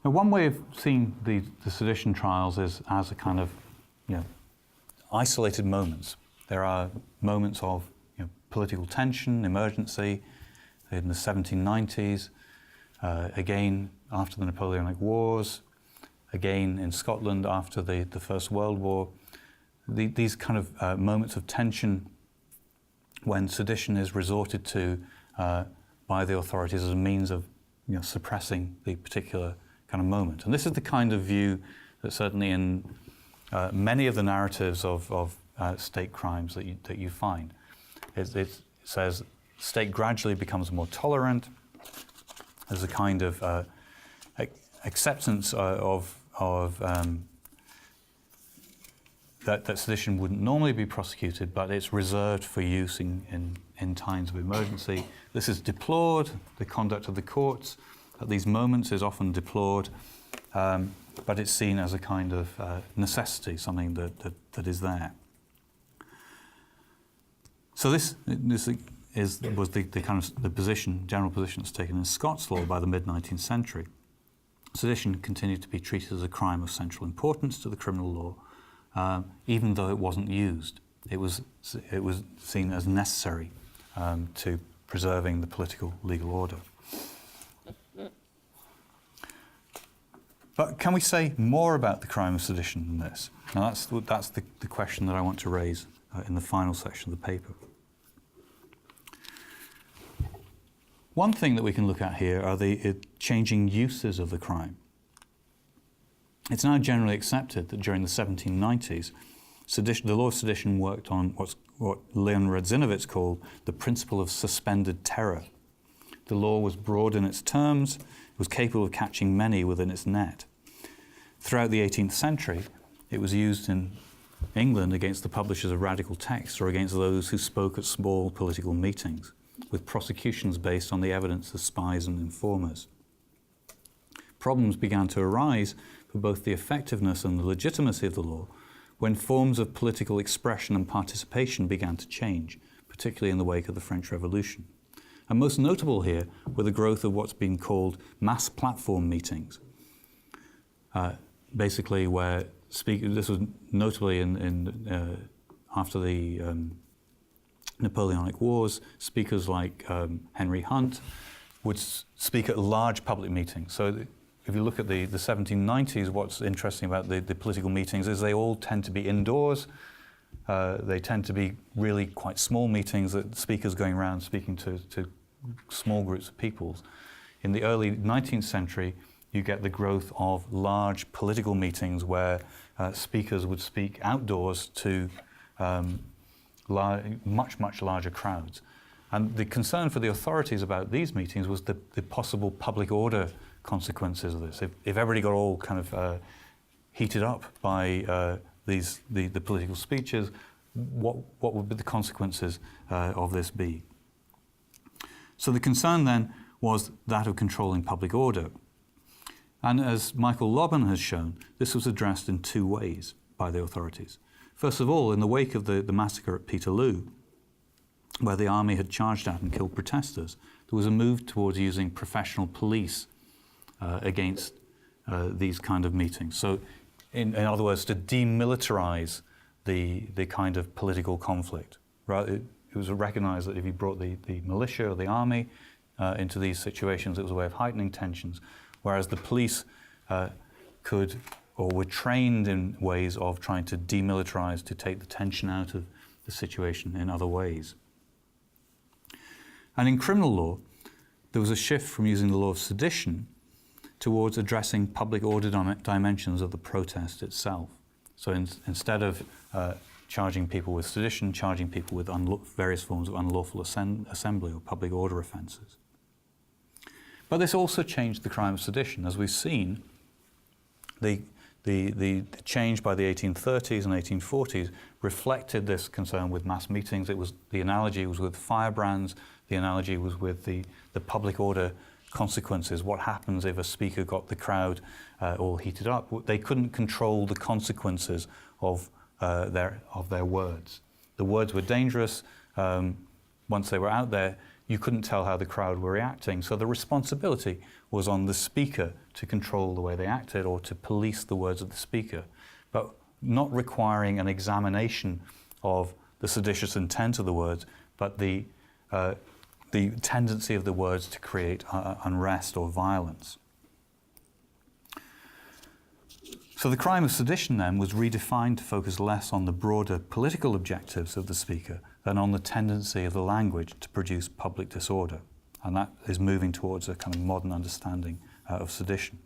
Now, one way of seeing the sedition trials is as a kind of, isolated moments. There are moments of political tension, emergency in the 1790s, again after the Napoleonic Wars, again in Scotland after the First World War. These kind of moments of tension when sedition is resorted to by the authorities as a means of suppressing the particular kind of moment. And this is the kind of view that certainly in many of the narratives of state crimes that you find. It says state gradually becomes more tolerant. There's a kind of acceptance of that sedition wouldn't normally be prosecuted, but it's reserved for use in times of emergency. This is deplored. The conduct of the courts at these moments is often deplored, but it's seen as a kind of necessity, something that is there. So this was the kind of the position, general position that's taken in Scots law by the mid-19th century. Sedition continued to be treated as a crime of central importance to the criminal law, even though it wasn't used. It was seen as necessary to preserving the political legal order. But can we say more about the crime of sedition than this? Now that's the question that I want to raise in the final section of the paper. One thing that we can look at here are the changing uses of the crime. It's now generally accepted that during the 1790s, the law of sedition worked on what Leon Radzinovich called the principle of suspended terror. The law was broad in its terms, was capable of catching many within its net. Throughout the 18th century, it was used in England against the publishers of radical texts or against those who spoke at small political meetings, with prosecutions based on the evidence of spies and informers. Problems began to arise for both the effectiveness and the legitimacy of the law when forms of political expression and participation began to change, particularly in the wake of the French Revolution. And most notable here were the growth of what's been called mass platform meetings, basically where this was notably after the Napoleonic Wars, speakers like Henry Hunt would speak at large public meetings. So if you look at the 1790s, what's interesting about the political meetings is they all tend to be indoors. They tend to be really quite small meetings, that speakers going around speaking to small groups of people. In the early 19th century, you get the growth of large political meetings where speakers would speak outdoors to much larger crowds. And the concern for the authorities about these meetings was the possible public order consequences of this. If everybody got all kind of heated up by the political speeches, what would be the consequences of this be? So the concern then was that of controlling public order. And as Michael Lobban has shown, this was addressed in two ways by the authorities. First of all, in the wake of the massacre at Peterloo, where the army had charged out and killed protesters, there was a move towards using professional police against these kind of meetings. So in other words, to demilitarize the kind of political conflict. Right? It was recognized that if you brought the militia or the army into these situations, it was a way of heightening tensions, whereas the police could or were trained in ways of trying to demilitarize, to take the tension out of the situation in other ways. And in criminal law, there was a shift from using the law of sedition towards addressing public order dimensions of the protest itself. So instead of charging people with sedition, charging people with various forms of unlawful assembly or public order offences. But this also changed the crime of sedition. As we've seen, the change by the 1830s and 1840s reflected this concern with mass meetings. The analogy was with firebrands. The analogy was with the public order consequences. What happens if a speaker got the crowd all heated up? They couldn't control the consequences of their words. The words were dangerous. Once they were out there, you couldn't tell how the crowd were reacting. So the responsibility was on the speaker to control the way they acted or to police the words of the speaker, but not requiring an examination of the seditious intent of the words, but the tendency of the words to create unrest or violence. So the crime of sedition then was redefined to focus less on the broader political objectives of the speaker than on the tendency of the language to produce public disorder. And that is moving towards a kind of modern understanding of sedition.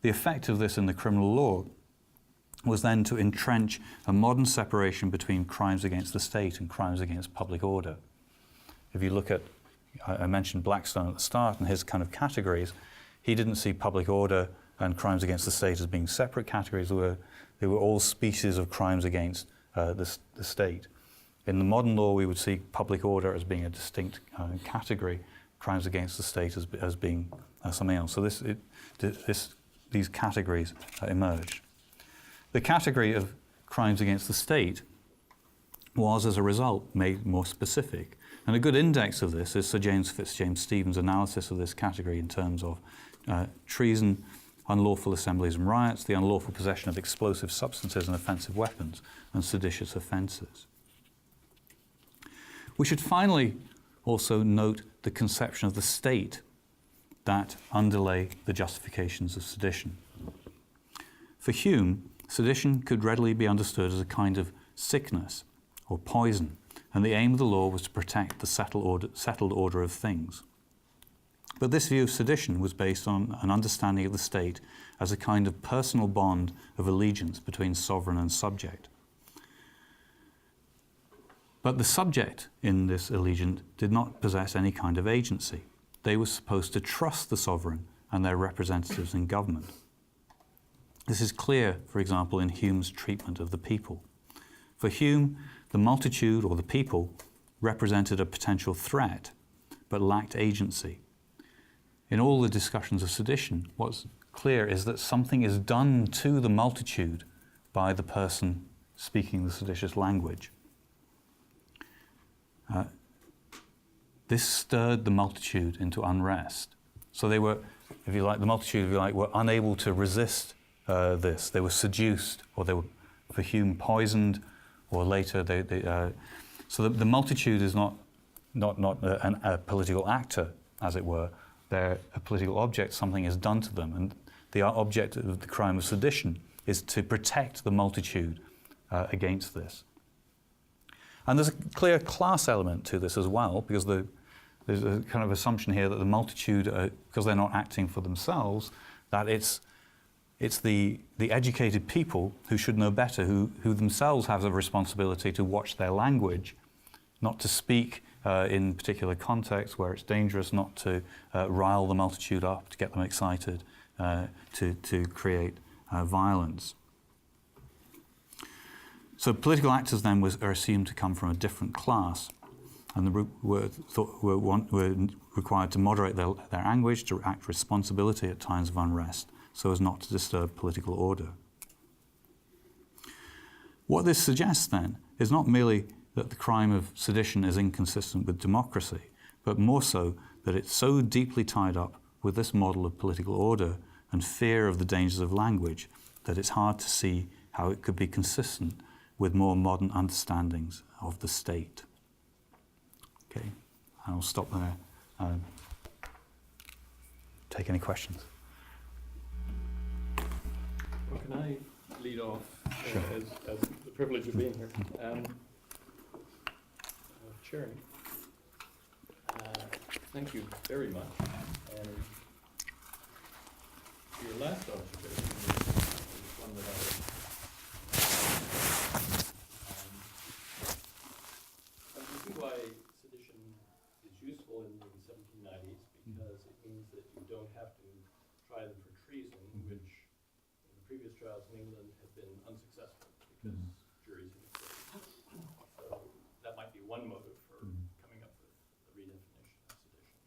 The effect of this in the criminal law was then to entrench a modern separation between crimes against the state and crimes against public order. If you look at, I mentioned Blackstone at the start and his kind of categories, he didn't see public order and crimes against the state as being separate categories. They were all species of crimes against the state. In the modern law, we would see public order as being a distinct category, crimes against the state as being something else. So these categories emerged. The category of crimes against the state was, as a result, made more specific. And a good index of this is Sir James Fitzjames-Stephen's analysis of this category in terms of treason, unlawful assemblies and riots, the unlawful possession of explosive substances and offensive weapons, and seditious offences. We should finally also note the conception of the state that underlay the justifications of sedition. For Hume, sedition could readily be understood as a kind of sickness or poison, and the aim of the law was to protect the settled order of things. But this view of sedition was based on an understanding of the state as a kind of personal bond of allegiance between sovereign and subject. But the subject in this allegiance did not possess any kind of agency. They were supposed to trust the sovereign and their representatives in government. This is clear, for example, in Hume's treatment of the people. For Hume, the multitude or the people represented a potential threat, but lacked agency. In all the discussions of sedition, what's clear is that something is done to the multitude by the person speaking the seditious language. This stirred the multitude into unrest. So they were, if you like, the multitude, if you like, were unable to resist this. They were seduced, or they were, for Hume, poisoned, or later so the multitude is not a political actor, as it were. They're a political object. Something is done to them, and the object of the crime of sedition is to protect the multitude against this. And there's a clear class element to this as well, because there's a kind of assumption here that the multitude, because they're not acting for themselves, that it's the educated people who should know better, who themselves have a responsibility to watch their language, not to speak in particular contexts where it's dangerous, not to rile the multitude up, to get them excited, to create violence. So political actors then are assumed to come from a different class, and were required to moderate their language, to act responsibility at times of unrest, so as not to disturb political order. What this suggests then is not merely that the crime of sedition is inconsistent with democracy, but more so that it's so deeply tied up with this model of political order and fear of the dangers of language that it's hard to see how it could be consistent with more modern understandings of the state. Okay, I'll stop there. Take any questions. Well, can I lead off Sure. as the privilege of being here? Chairing. Thank you very much. And your last observation is one that I can see why sedition is useful in the 1790s, because it means that you don't have to try them for treason, which in the previous trials in England had been unsuccessful because juries had acquitted. So that might be one motive for coming up with a redefinition of sedition.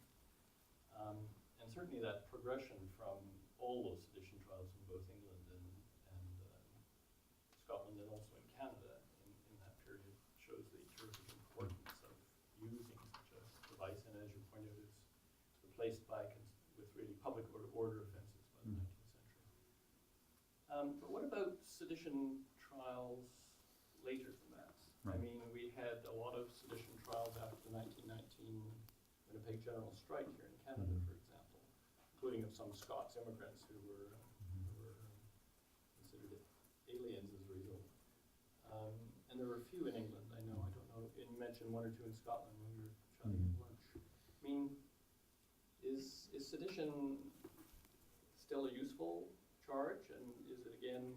And certainly that progression from all those sedition trials in both England and Scotland and also in Canada in that period shows the terrific importance of using such a device, and as you pointed out, it's replaced with really public order offences by the 19th century. But what about sedition trials later than that? Right. I mean, we had a lot of sedition trials after the 1919 Winnipeg General Strike here in Canada, for example, including of some Scots immigrants who were considered aliens as a result. And there were a few in England, I know. I don't know. And you mentioned one or two in Scotland when we were chatting at lunch. I mean, is sedition still a useful charge? And is it, again,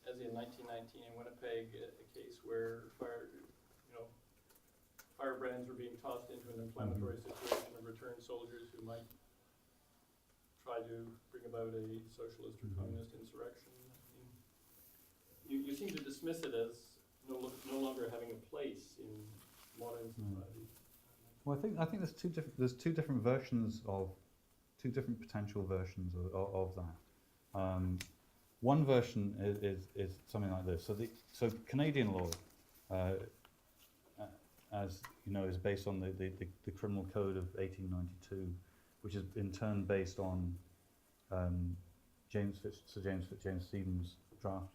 as in 1919 in Winnipeg, a case where firebrands were being tossed into an inflammatory situation of returned soldiers who might try to bring about a socialist or communist insurrection? I mean, you seem to dismiss it as no longer having a place in modern society. Well, I think there's two different versions of two different potential versions of that. One version is something like this. So Canadian law, as you know, is based on the Criminal Code of 1892, which is in turn based on Sir James Stephen's draft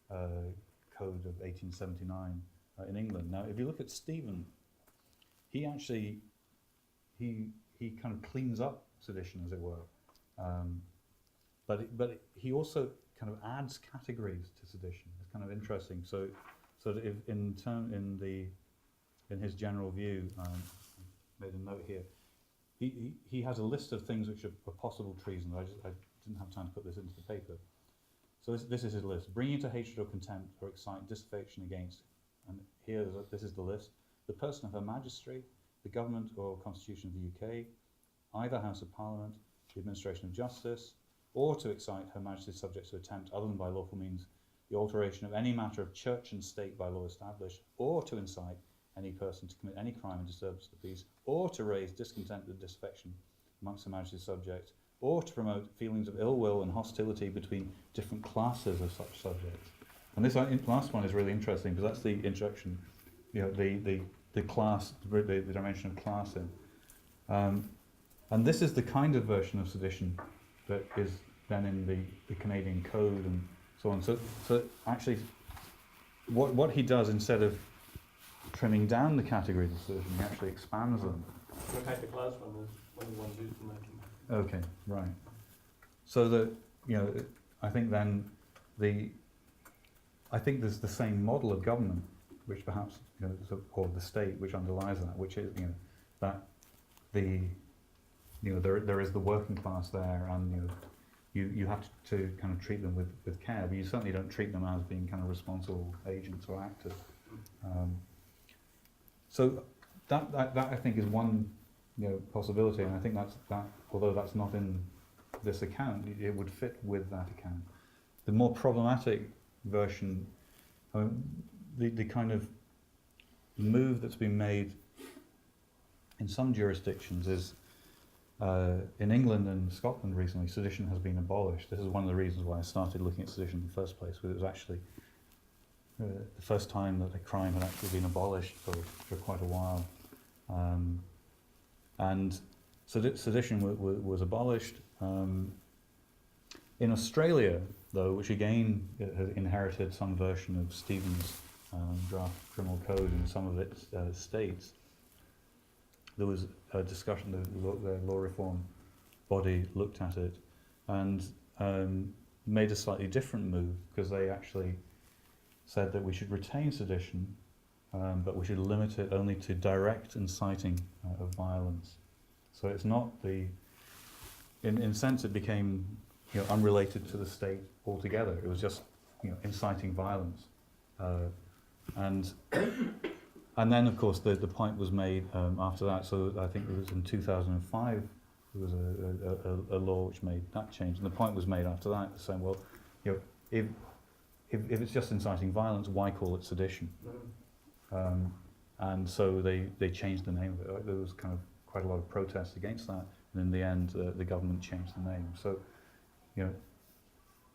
code of 1879 in England. Now, if you look at Stephen, he actually he kind of cleans up sedition, as it were, but he also kind of adds categories to sedition. It's kind of interesting. So that if in his general view, made a note here. He has a list of things which are possible treason. I didn't have time to put this into the paper. So this is his list: bring into hatred or contempt or excite disaffection against. And here this is the list: the person of Her Majesty, the government or constitution of the UK, either House of Parliament, the administration of justice, or to excite Her Majesty's subjects to attempt, other than by lawful means, the alteration of any matter of church and state by law established, or to incite any person to commit any crime and disturbance of the peace, or to raise discontent and disaffection amongst the Majesty's subjects, or to promote feelings of ill will and hostility between different classes of such subjects. And this last one is really interesting because that's the introduction, the class, the dimension of classing. And this is the kind of version of sedition that is then in the Canadian Code and so on. So actually, what he does, instead of trimming down the categories of sedition, he actually expands them. In fact, the class one is one of the ones used in 1990. Okay, right. So I think then I think there's the same model of government, which perhaps, or the state, which underlies that, which is, that there is the working class there, and you have to kind of treat them with care, but you certainly don't treat them as being kind of responsible agents or actors. So that I think is one possibility, and I think that although that's not in this account, it would fit with that account. The more problematic version, the kind of move that's been made in some jurisdictions is in England and Scotland recently, sedition has been abolished. This is one of the reasons why I started looking at sedition in the first place, because it was actually the first time that a crime had actually been abolished for quite a while. And sedition was abolished. In Australia, though, which again has inherited some version of Stevens' draft criminal code in some of its states, there was a discussion, the law reform body looked at it and made a slightly different move, because they actually said that we should retain sedition, but we should limit it only to direct inciting of violence. So it's not in a sense it became unrelated to the state altogether. It was just inciting violence, and then of course the point was made after that. So I think it was in 2005 there was a law which made that change, and the point was made after that saying, well, if it's just inciting violence, why call it sedition? And so they changed the name of it. There was kind of quite a lot of protest against that, and in the end the government changed the name. So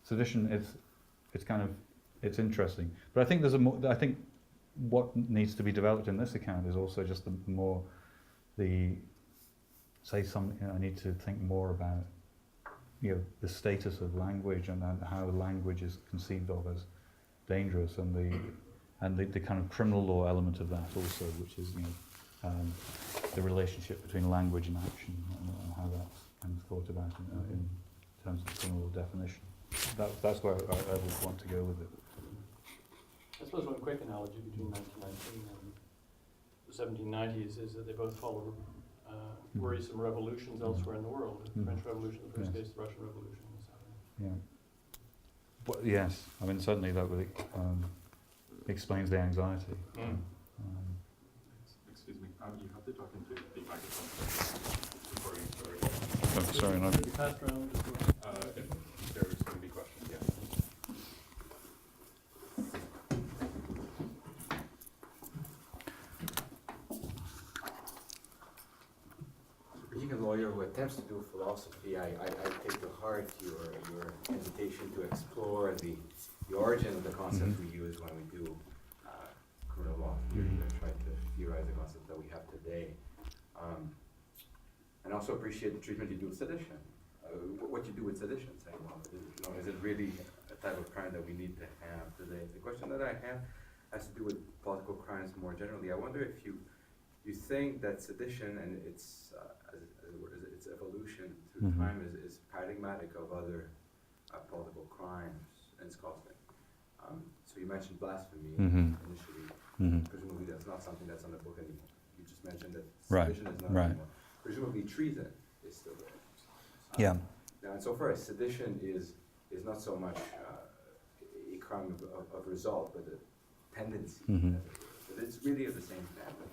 sedition, it's interesting, but I think there's I think what needs to be developed in this account is also just I need to think more about the status of language and how language is conceived of as dangerous, and the kind of criminal law element of that also, which is the relationship between language and action, and how that's kind of thought about in terms of criminal law definition. That's where I would want to go with it. I suppose one quick analogy between 1919 and the 1790s is that they both follow worrisome revolutions elsewhere in the world. The French Revolution, in the first case, the Russian Revolution, etc. Yeah. Well, yes, I mean certainly that would explains the anxiety. Excuse me, you have to talk into the microphone. Recording, sorry. Oh, sorry, no. Can you pass around as well? If there's going to be questions, yeah. Being a lawyer who attempts to do philosophy, I take to heart your invitation to explore the origin of the concepts we use when we do criminal law theory, and try to theorize the concepts that we have today. And also appreciate the treatment you do with sedition. What you do with sedition, saying, well, is it really a type of crime that we need to have today? The question that I have has to do with political crimes more generally. I wonder if you think that sedition and its evolution through time is paradigmatic of other political crimes in Scotland. So you mentioned blasphemy initially. Presumably that's not something that's on the book anymore. You just mentioned that sedition is not anymore. Presumably treason is still there. Yeah. Now, and so far as sedition is not so much a crime of result, but a tendency. But it's really of the same family.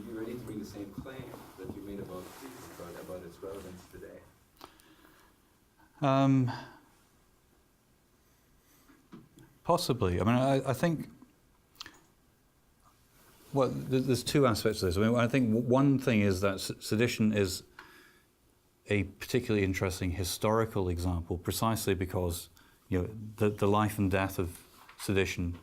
You're ready to bring the same claim that you made about treason, about its relevance today. Possibly. I mean, I think. Well, there's two aspects to this. I mean, I think one thing is that sedition is a particularly interesting historical example, precisely because the life and death of sedition,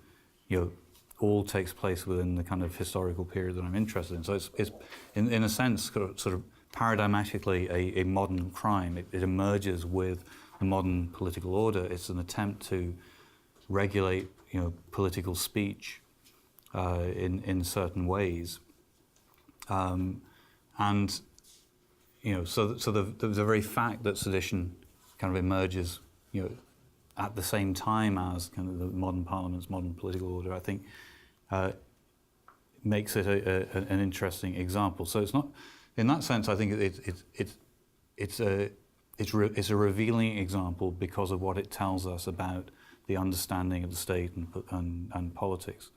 all takes place within the kind of historical period that I'm interested in. So it's in a sense sort of paradigmatically a modern crime. It emerges with the modern political order. It's an attempt to regulate political speech in certain ways, and so the very fact that sedition kind of emerges at the same time as kind of the modern parliament's modern political order, I think makes it an interesting example. So it's not, in that sense, I think it's a revealing example because of what it tells us about the understanding of the state and politics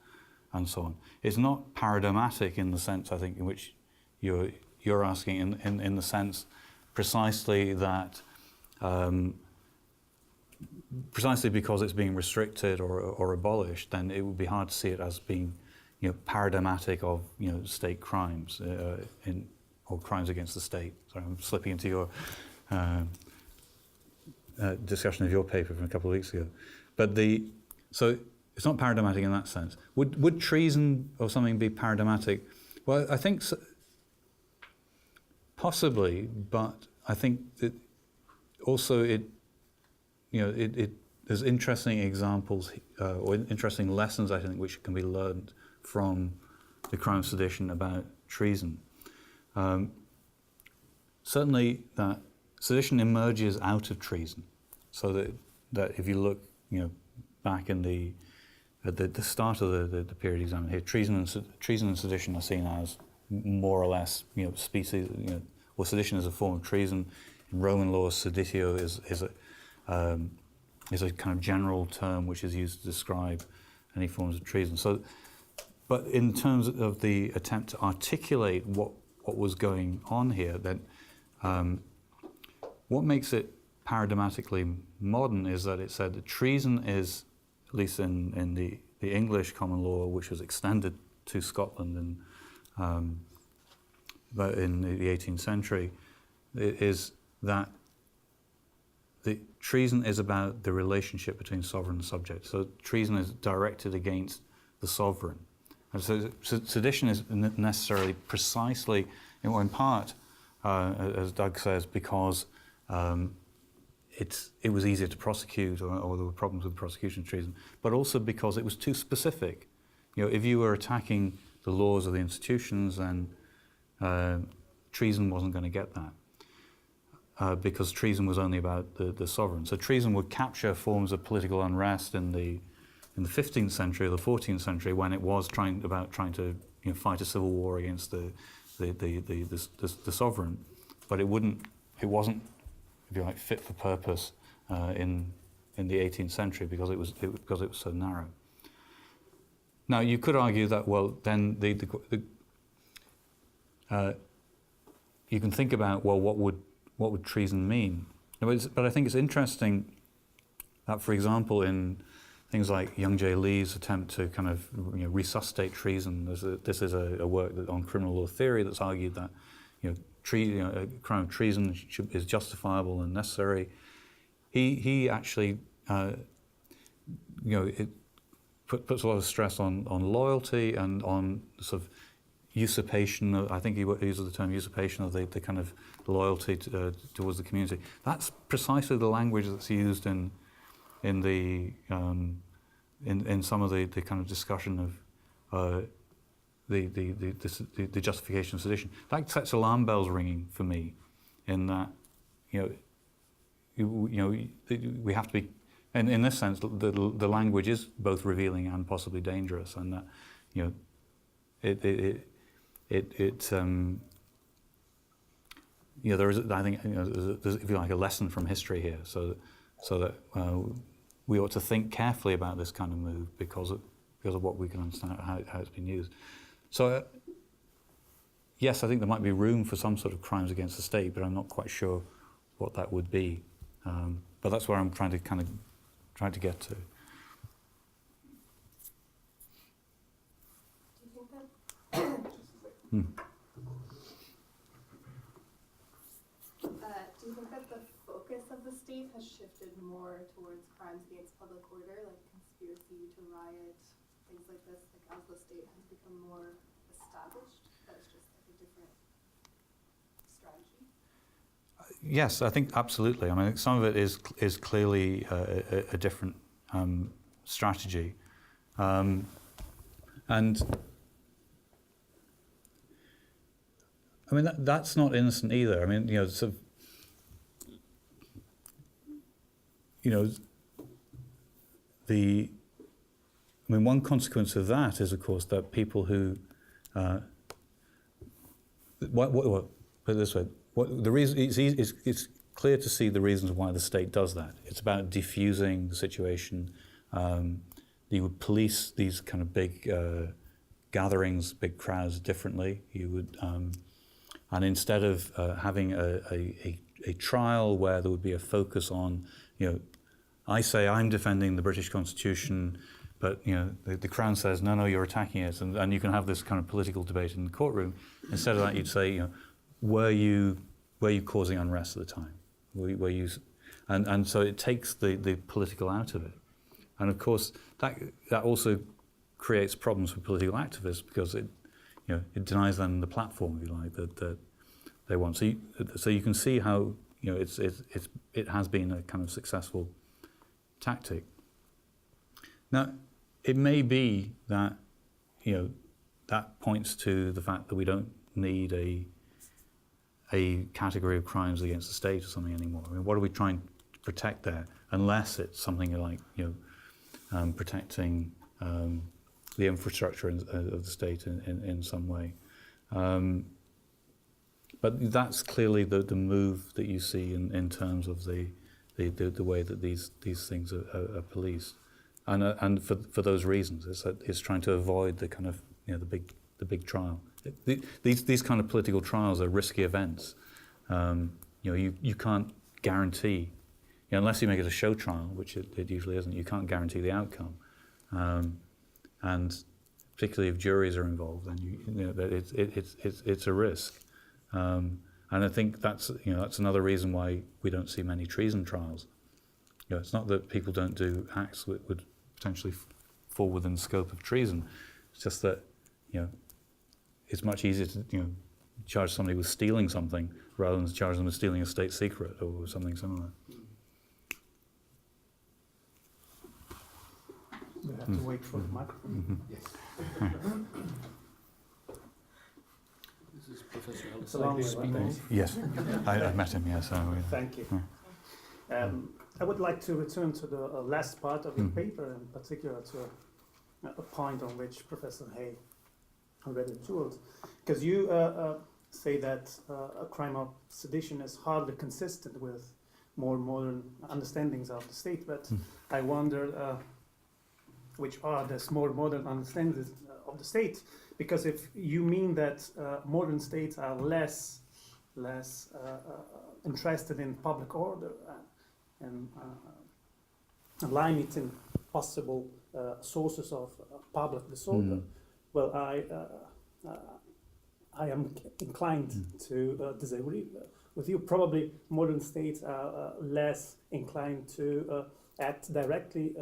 and so on. It's not paradigmatic in the sense, I think, in which you're asking, in the sense precisely that precisely because it's being restricted or abolished, then it would be hard to see it as being paradigmatic of state crimes or crimes against the state. Sorry, I'm slipping into your discussion of your paper from a couple of weeks ago. But so it's not paradigmatic in that sense. Would treason or something be paradigmatic? Well, I think possibly, but I think that also there's interesting examples or interesting lessons, I think, which can be learned from the crime of sedition about treason. Certainly, that sedition emerges out of treason, so that if you look, back in at the start of the period examined here, treason and sedition are seen as more or less, species, or sedition is a form of treason. In Roman law, seditio is a kind of general term which is used to describe any forms of treason. So, but in terms of the attempt to articulate what was going on here, then what makes it paradigmatically modern is that it said that treason is, at least in the English common law, which was extended to Scotland but in the 18th century, is that the treason is about the relationship between sovereign and subject. So treason is directed against the sovereign. And so sedition is necessarily precisely, in part, as Doug says, because it was easier to prosecute, or there were problems with prosecution of treason, but also because it was too specific. If you were attacking the laws of the institutions, then treason wasn't going to get that, because treason was only about the sovereign. So treason would capture forms of political unrest in the 15th century or the 14th century, when it was trying to fight a civil war against the sovereign, but it wasn't, if you like, fit for purpose in the 18th century because it was so narrow. Now you could argue that, well, then you can think about, well, what would treason mean? But I think it's interesting that, for example, in things like Young J. Lee's attempt to kind of resuscitate treason, this is a work on criminal law theory that's argued that a crime of treason is justifiable and necessary. He actually it puts a lot of stress on loyalty and on sort of usurpation. I think he uses the term usurpation of the kind of loyalty towards the community. That's precisely the language that's used in some of the kind of discussion of the justification of sedition. That sets alarm bells ringing for me, in that we have to be, and in this sense, the language is both revealing and possibly dangerous, and that there is, I think, there's, if you like, a lesson from history here, so that we ought to think carefully about this kind of move because of what we can understand how it's been used. So yes, I think there might be room for some sort of crimes against the state, but I'm not quite sure what that would be. But that's where I'm trying to get to. Do you think that the focus of the state has shifted more towards crimes against public order, like conspiracy to riot, things like this, like as the state has become more established? That's just like a different strategy. Yes, I think absolutely. I mean, some of it is clearly a different strategy, and I mean that's not innocent either. I mean, one consequence of that is, of course, that people who put it this way. The reason it's clear to see the reasons why the state does that. It's about diffusing the situation. You would police these kind of big gatherings, big crowds differently. You would, and instead of having a trial where there would be a focus on, I say I'm defending the British Constitution, but the Crown says no, you're attacking it, and you can have this kind of political debate in the courtroom. Instead of that, you'd say, were you causing unrest at the time? Were you, and so it takes the political out of it, and of course that also creates problems for political activists because it denies them the platform, if you like, that they want. So you can see how it has been a kind of successful tactic. Now, it may be that that points to the fact that we don't need a category of crimes against the state or something anymore. I mean, what are we trying to protect there? Unless it's something like protecting the infrastructure of the state in some way. But that's clearly the move that you see in terms of the way that these things are policed, and for those reasons, it's trying to avoid the kind of the big trial. These kind of political trials are risky events. You can't guarantee, unless you make it a show trial, which it usually isn't. You can't guarantee the outcome, and particularly if juries are involved, then it's a risk. And I think that's another reason why we don't see many treason trials. It's not that people don't do acts that would potentially fall within the scope of treason. It's just that it's much easier to charge somebody with stealing something rather than charge them with stealing a state secret or something similar. We have to wait for the microphone. Yes. This is Professor It's a long way, Ellis. Yes, I met him. Yes, Thank you. I would like to return to the last part of your paper, in particular to a point on which Professor Hay already toured, because you say that a crime of sedition is hardly consistent with more modern understandings of the state, but I wonder which are the more modern understandings of the state, because if you mean that modern states are less interested in public order and limiting possible sources of public disorder, well, I am inclined to disagree with you. Probably modern states are less inclined to act directly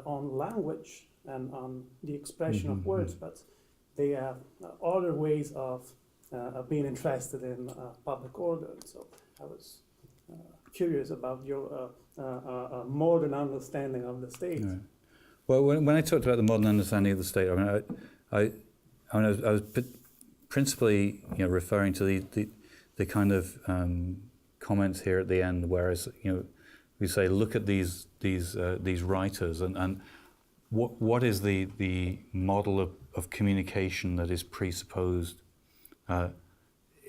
on language and on the expression of words, but they have other ways of being interested in public order. So I was curious about your modern understanding of the state. Right. Well, when I talked about the modern understanding of the state, I was principally referring to the kind of comments here at the end, whereas we say look at these writers and what is the model of communication that is presupposed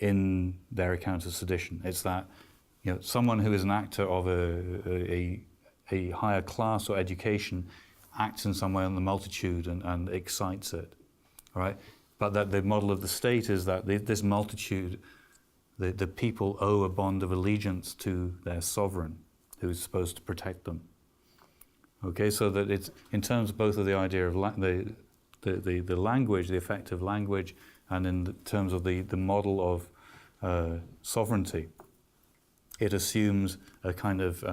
in their account of sedition. It's that someone who is an actor of a higher class or education acts in some way on the multitude and excites it, right? But that the model of the state is that this multitude, the people owe a bond of allegiance to their sovereign, who is supposed to protect them. Okay, so that it's in terms both of the idea of the language, the effect of language, and in the terms of the model of sovereignty, it assumes a kind of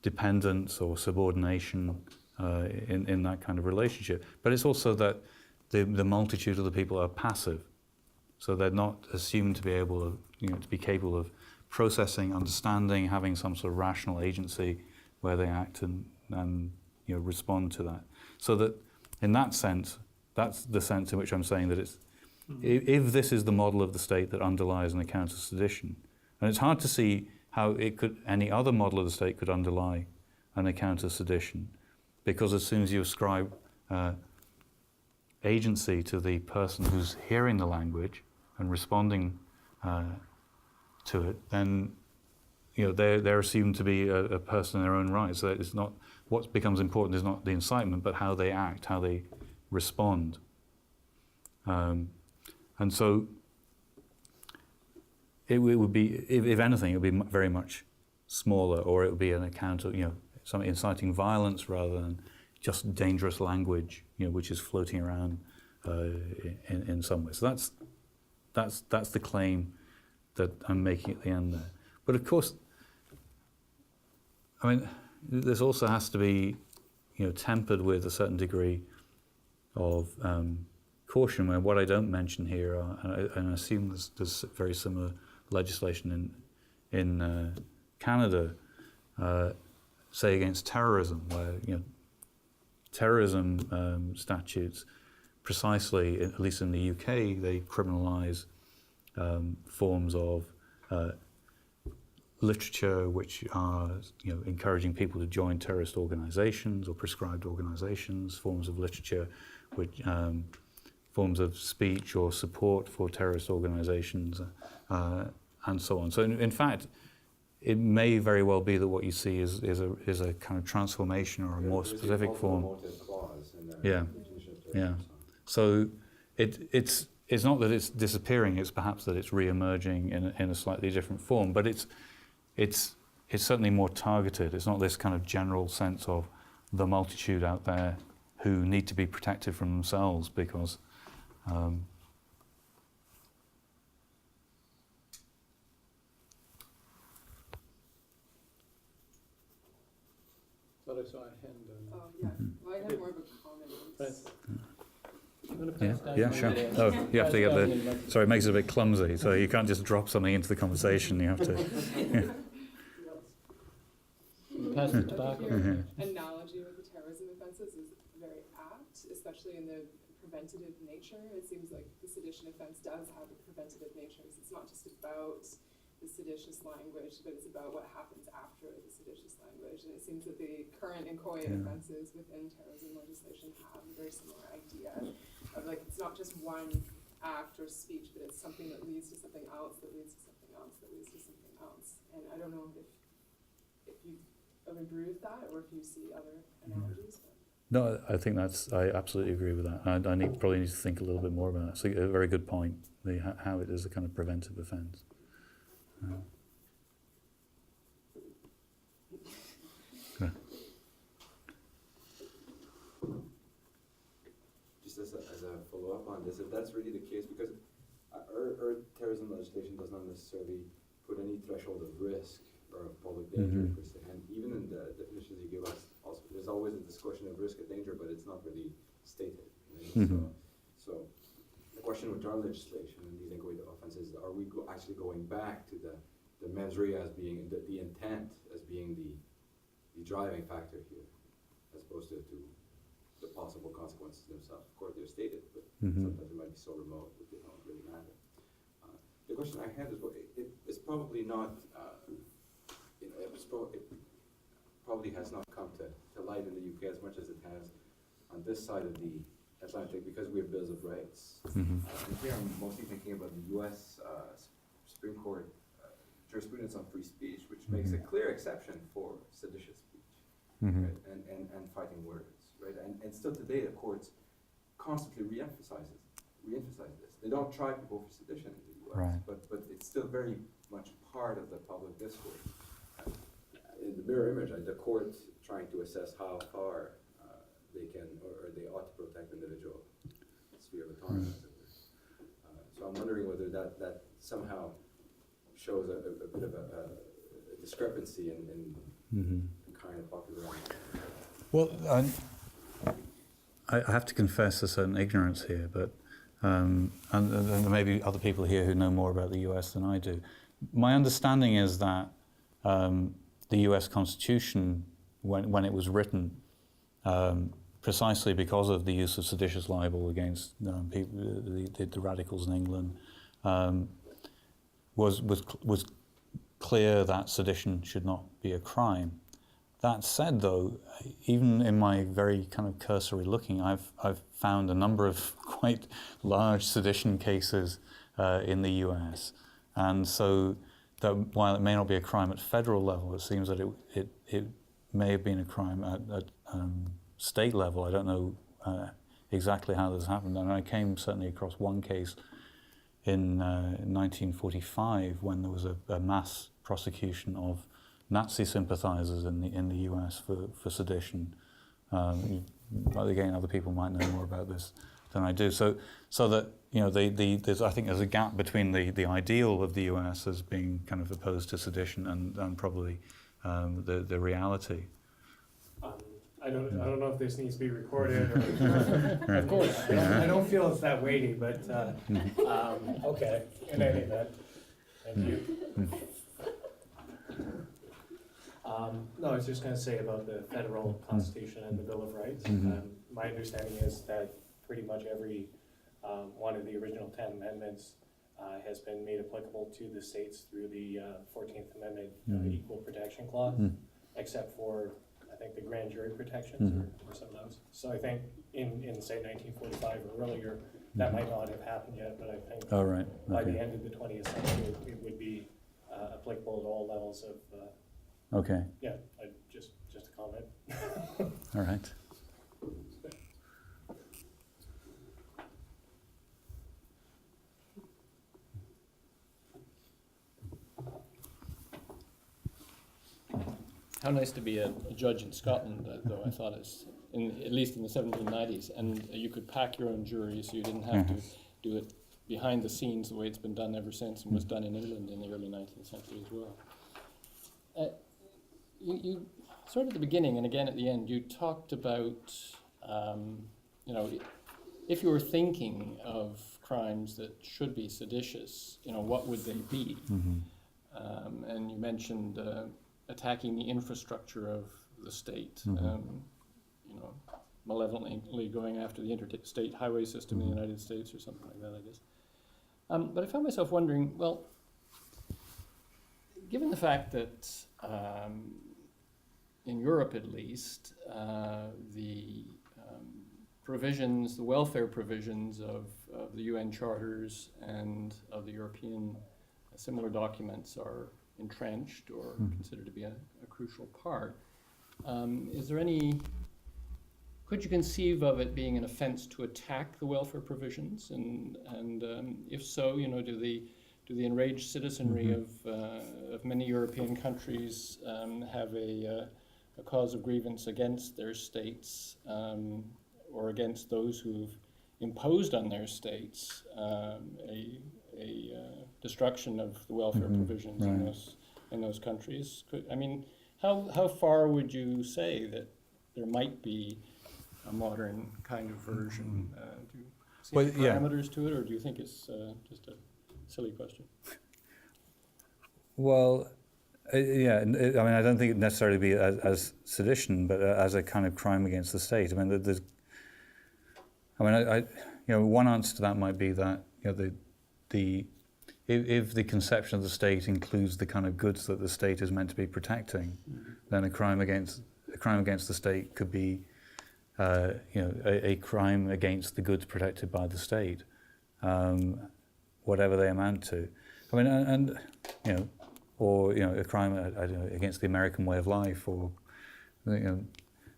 dependence or subordination in that kind of relationship. But it's also that the multitude of the people are passive, so they're not assumed to be able to, to be capable of processing, understanding, having some sort of rational agency where they act and respond to that. So that in that sense, that's the sense in which I'm saying that it's, if this is the model of the state that underlies an account of sedition, and it's hard to see how any other model of the state could underlie an account of sedition, because as soon as you ascribe agency to the person who's hearing the language and responding to it, then they're assumed to be a person in their own right. So it's not, what becomes important is not the incitement, but how they act, how they respond. And so it would be, if anything, it would be very much smaller, or it would be an account of something inciting violence rather than just dangerous language, which is floating around in some way. So that's the claim that I'm making at the end there. But of course, I mean, this also has to be, tempered with a certain degree of caution. Where what I don't mention here, and I assume there's very similar legislation in Canada, say against terrorism, where terrorism statutes, precisely, at least in the UK, they criminalise forms of literature which are encouraging people to join terrorist organisations or prescribed organisations, forms of literature which forms of speech or support for terrorist organisations, and so on. So in fact, it may very well be that what you see is a kind of transformation or a more specific form. Yeah. So it's not that it's disappearing. It's perhaps that it's re-emerging in a slightly different form. But it's certainly more targeted. It's not this kind of general sense of the multitude out there who need to be protected from themselves because. Thought I saw a hand. Oh, yeah. Well, I have more of a comment. I'm gonna pass down Yeah, the sure. mic. Oh, you have to get Pass down the. mic. Sorry, it makes it a bit clumsy. So you can't just drop something into the conversation. You have to. Pass the tobacco. Your analogy with the terrorism offences is very apt, especially in the preventative nature. It seems like the sedition offence does have a preventative nature. It's not just about the seditious language, but it's about what happens after the seditious language. And it seems that the current inchoate offences within terrorism legislation have a very similar idea of it's not just one act or speech, but it's something that leads to something else, that leads to something else, that leads to something else. And I don't know if you agree with that, or if you see other analogies. But. No, I think I absolutely agree with that. I probably need to think a little bit more about that. It's a very good point, how it is a kind of preventive offence. Just as a follow-up on this, if that's really the case, because our terrorism legislation does not necessarily put any threshold of risk or of public danger per se, and even in the definitions you give us, also there's always a discussion of risk and danger, but it's not really stated. Right? So the question with our legislation and these inchoate offences, are we actually going back to the mens rea as being the intent as being the driving factor here, as opposed to the possible consequences themselves? Of course, they're stated, but sometimes it might be so remote that they don't really matter. The question I had is, it's probably not, it probably has not come to light in the UK as much as it has on this side of the Atlantic, because we have bills of rights. And here I'm mostly thinking about the US Supreme Court jurisprudence on free speech, which makes a clear exception for seditious speech, right? and fighting words, right? And still today the courts constantly re-emphasize this. They don't try people for sedition in the US, Right. but it's still very much part of the public discourse. In the mirror image, the court trying to assess how far they can or they ought to protect individual sphere of autonomy, as it were. that somehow shows a bit of a discrepancy in the kind of popularity. Well, I have to confess a certain ignorance here, but and there may be other people here who know more about the US than I do. My understanding is that the US Constitution, when it was written, precisely because of the use of seditious libel against people, the radicals in England, was clear that sedition should not be a crime. That said, though, even in my very kind of cursory looking, I've found a number of quite large sedition cases in the US, and so that while it may not be a crime at federal level, it seems that it may have been a crime at state level. I don't know exactly how this happened, and I came certainly across one case in 1945 when there was a mass prosecution of Nazi sympathizers in the US for sedition. Again, other people might know more about this than I do. So that I think there's a gap between the ideal of the US as being kind of opposed to sedition and probably the reality. I don't know if this needs to be recorded or. Of course, I don't feel it's that weighty, but okay. In any event, thank you. No, I was just going to say about the federal Constitution and the Bill of Rights. My understanding is that pretty much every one of the original 10 amendments has been made applicable to the states through the 14th Amendment Equal Protection Clause, except for, I think, the grand jury protections or some of those. So I think in say 1945 or earlier, that might not have happened yet, but I think by the end of the 20th century, it would be applicable at all levels of. Okay. Yeah, just a comment. All right. How nice to be a judge in Scotland, though, I thought, at least in the 1790s, and you could pack your own jury, so you didn't have to do it behind the scenes the way it's been done ever since and was done in England in the early 19th century as well. You sort of at the beginning and again at the end, you talked about, if you were thinking of crimes that should be seditious, what would they be? And you mentioned attacking the infrastructure of the state, malevolently going after the interstate highway system in the United States or something like that, I guess. But I found myself wondering, well, given the fact that in Europe at least, the provisions, the welfare provisions of the UN charters and of the European similar documents are entrenched or considered to be a crucial part. Could you conceive of it being an offense to attack the welfare provisions? And if so, do the enraged citizenry of many European countries have a cause of grievance against their states or against those who've imposed on their states a destruction of the welfare provisions in those countries? How far would you say that there might be a modern kind of version? Do you see any parameters to it, or do you think it's just a silly question? Well, I don't think it necessarily be as sedition, but as a kind of crime against the state. One answer to that might be that if the conception of the state includes the kind of goods that the state is meant to be protecting, then a crime against the state could be a crime against the goods protected by the state, whatever they amount to. Or a crime against the American way of life, or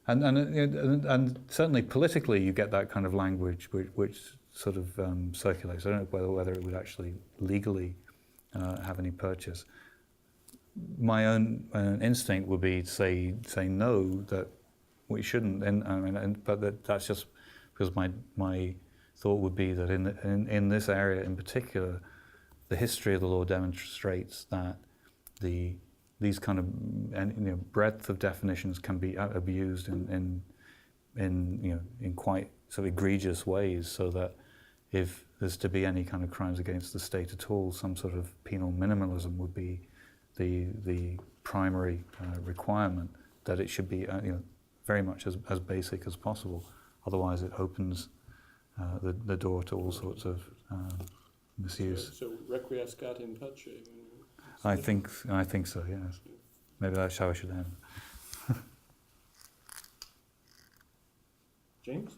and certainly politically you get that kind of language which sort of circulates. I don't know whether it would actually legally have any purchase. My own instinct would be to say no, that we shouldn't. But that's just because my thought would be that in this area in particular, the history of the law demonstrates that these kind of breadth of definitions can be abused in quite sort of egregious ways, so that if there's to be any kind of crimes against the state at all, some sort of penal minimalism would be the primary requirement, that it should be very much as basic as possible. Otherwise it opens the door to all sorts of misuse. So requiescat in pace. I think so, yes. Maybe that's how I should end. James?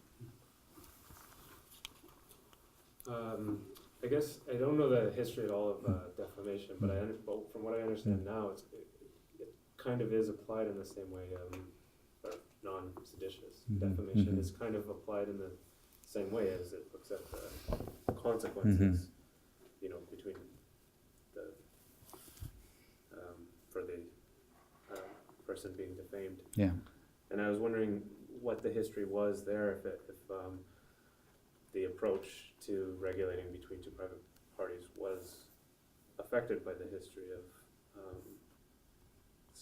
I guess I don't know the history at all of defamation, but from what I understand now, it kind of is applied in the same way. Non-seditious defamation is kind of applied in the same way, as it looks at the consequences, between the for the person being defamed. Yeah. And I was wondering what the history was there, if the approach to regulating between two private parties was affected by the history of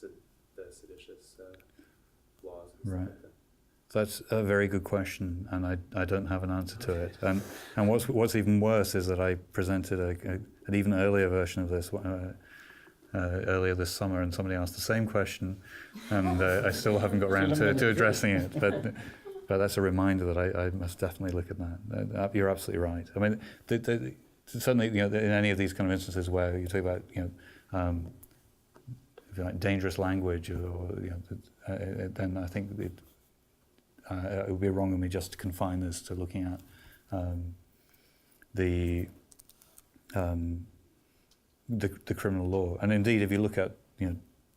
the seditious laws and stuff like that. That's a very good question, and I don't have an answer to it. And what's even worse is that I presented an even earlier version of this earlier this summer, and somebody asked the same question, and I still haven't got around to addressing it. But that's a reminder that I must definitely look at that. You're absolutely right. I mean, certainly, in any of these kind of instances where you talk about, if you like, dangerous language, then I think it would be wrong of me just to confine this to looking at the criminal law. And indeed, if you look at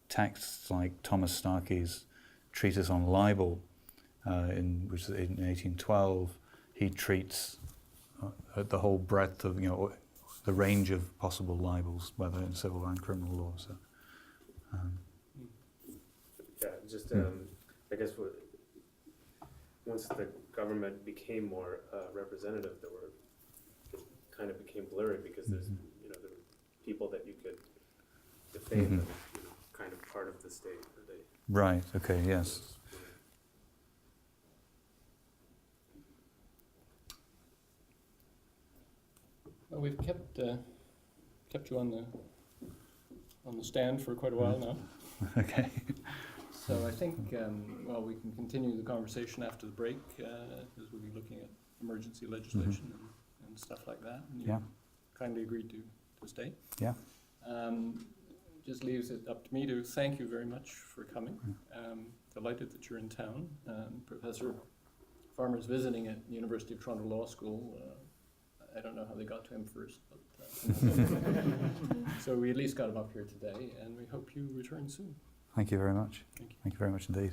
texts like Thomas Starkey's Treatise on Libel, which is in 1812, he treats the whole breadth of the range of possible libels, whether in civil and criminal law. So, I guess once the government became more representative, it kind of became blurry, because there's there were people that you could defame that were kind of part of the state. Right. Okay. Yes. Well, we've kept you on the stand for quite a while now. Okay. So I think we can continue the conversation after the break, because we'll be looking at emergency legislation and stuff like that. And you kindly agreed to stay. Yeah. Just leaves it up to me to thank you very much for coming. Delighted that you're in town. Professor Farmer's visiting at the University of Toronto Law School. I don't know how they got to him first, but so we at least got him up here today, and we hope you return soon. Thank you very much. Thank you. Thank you very much indeed.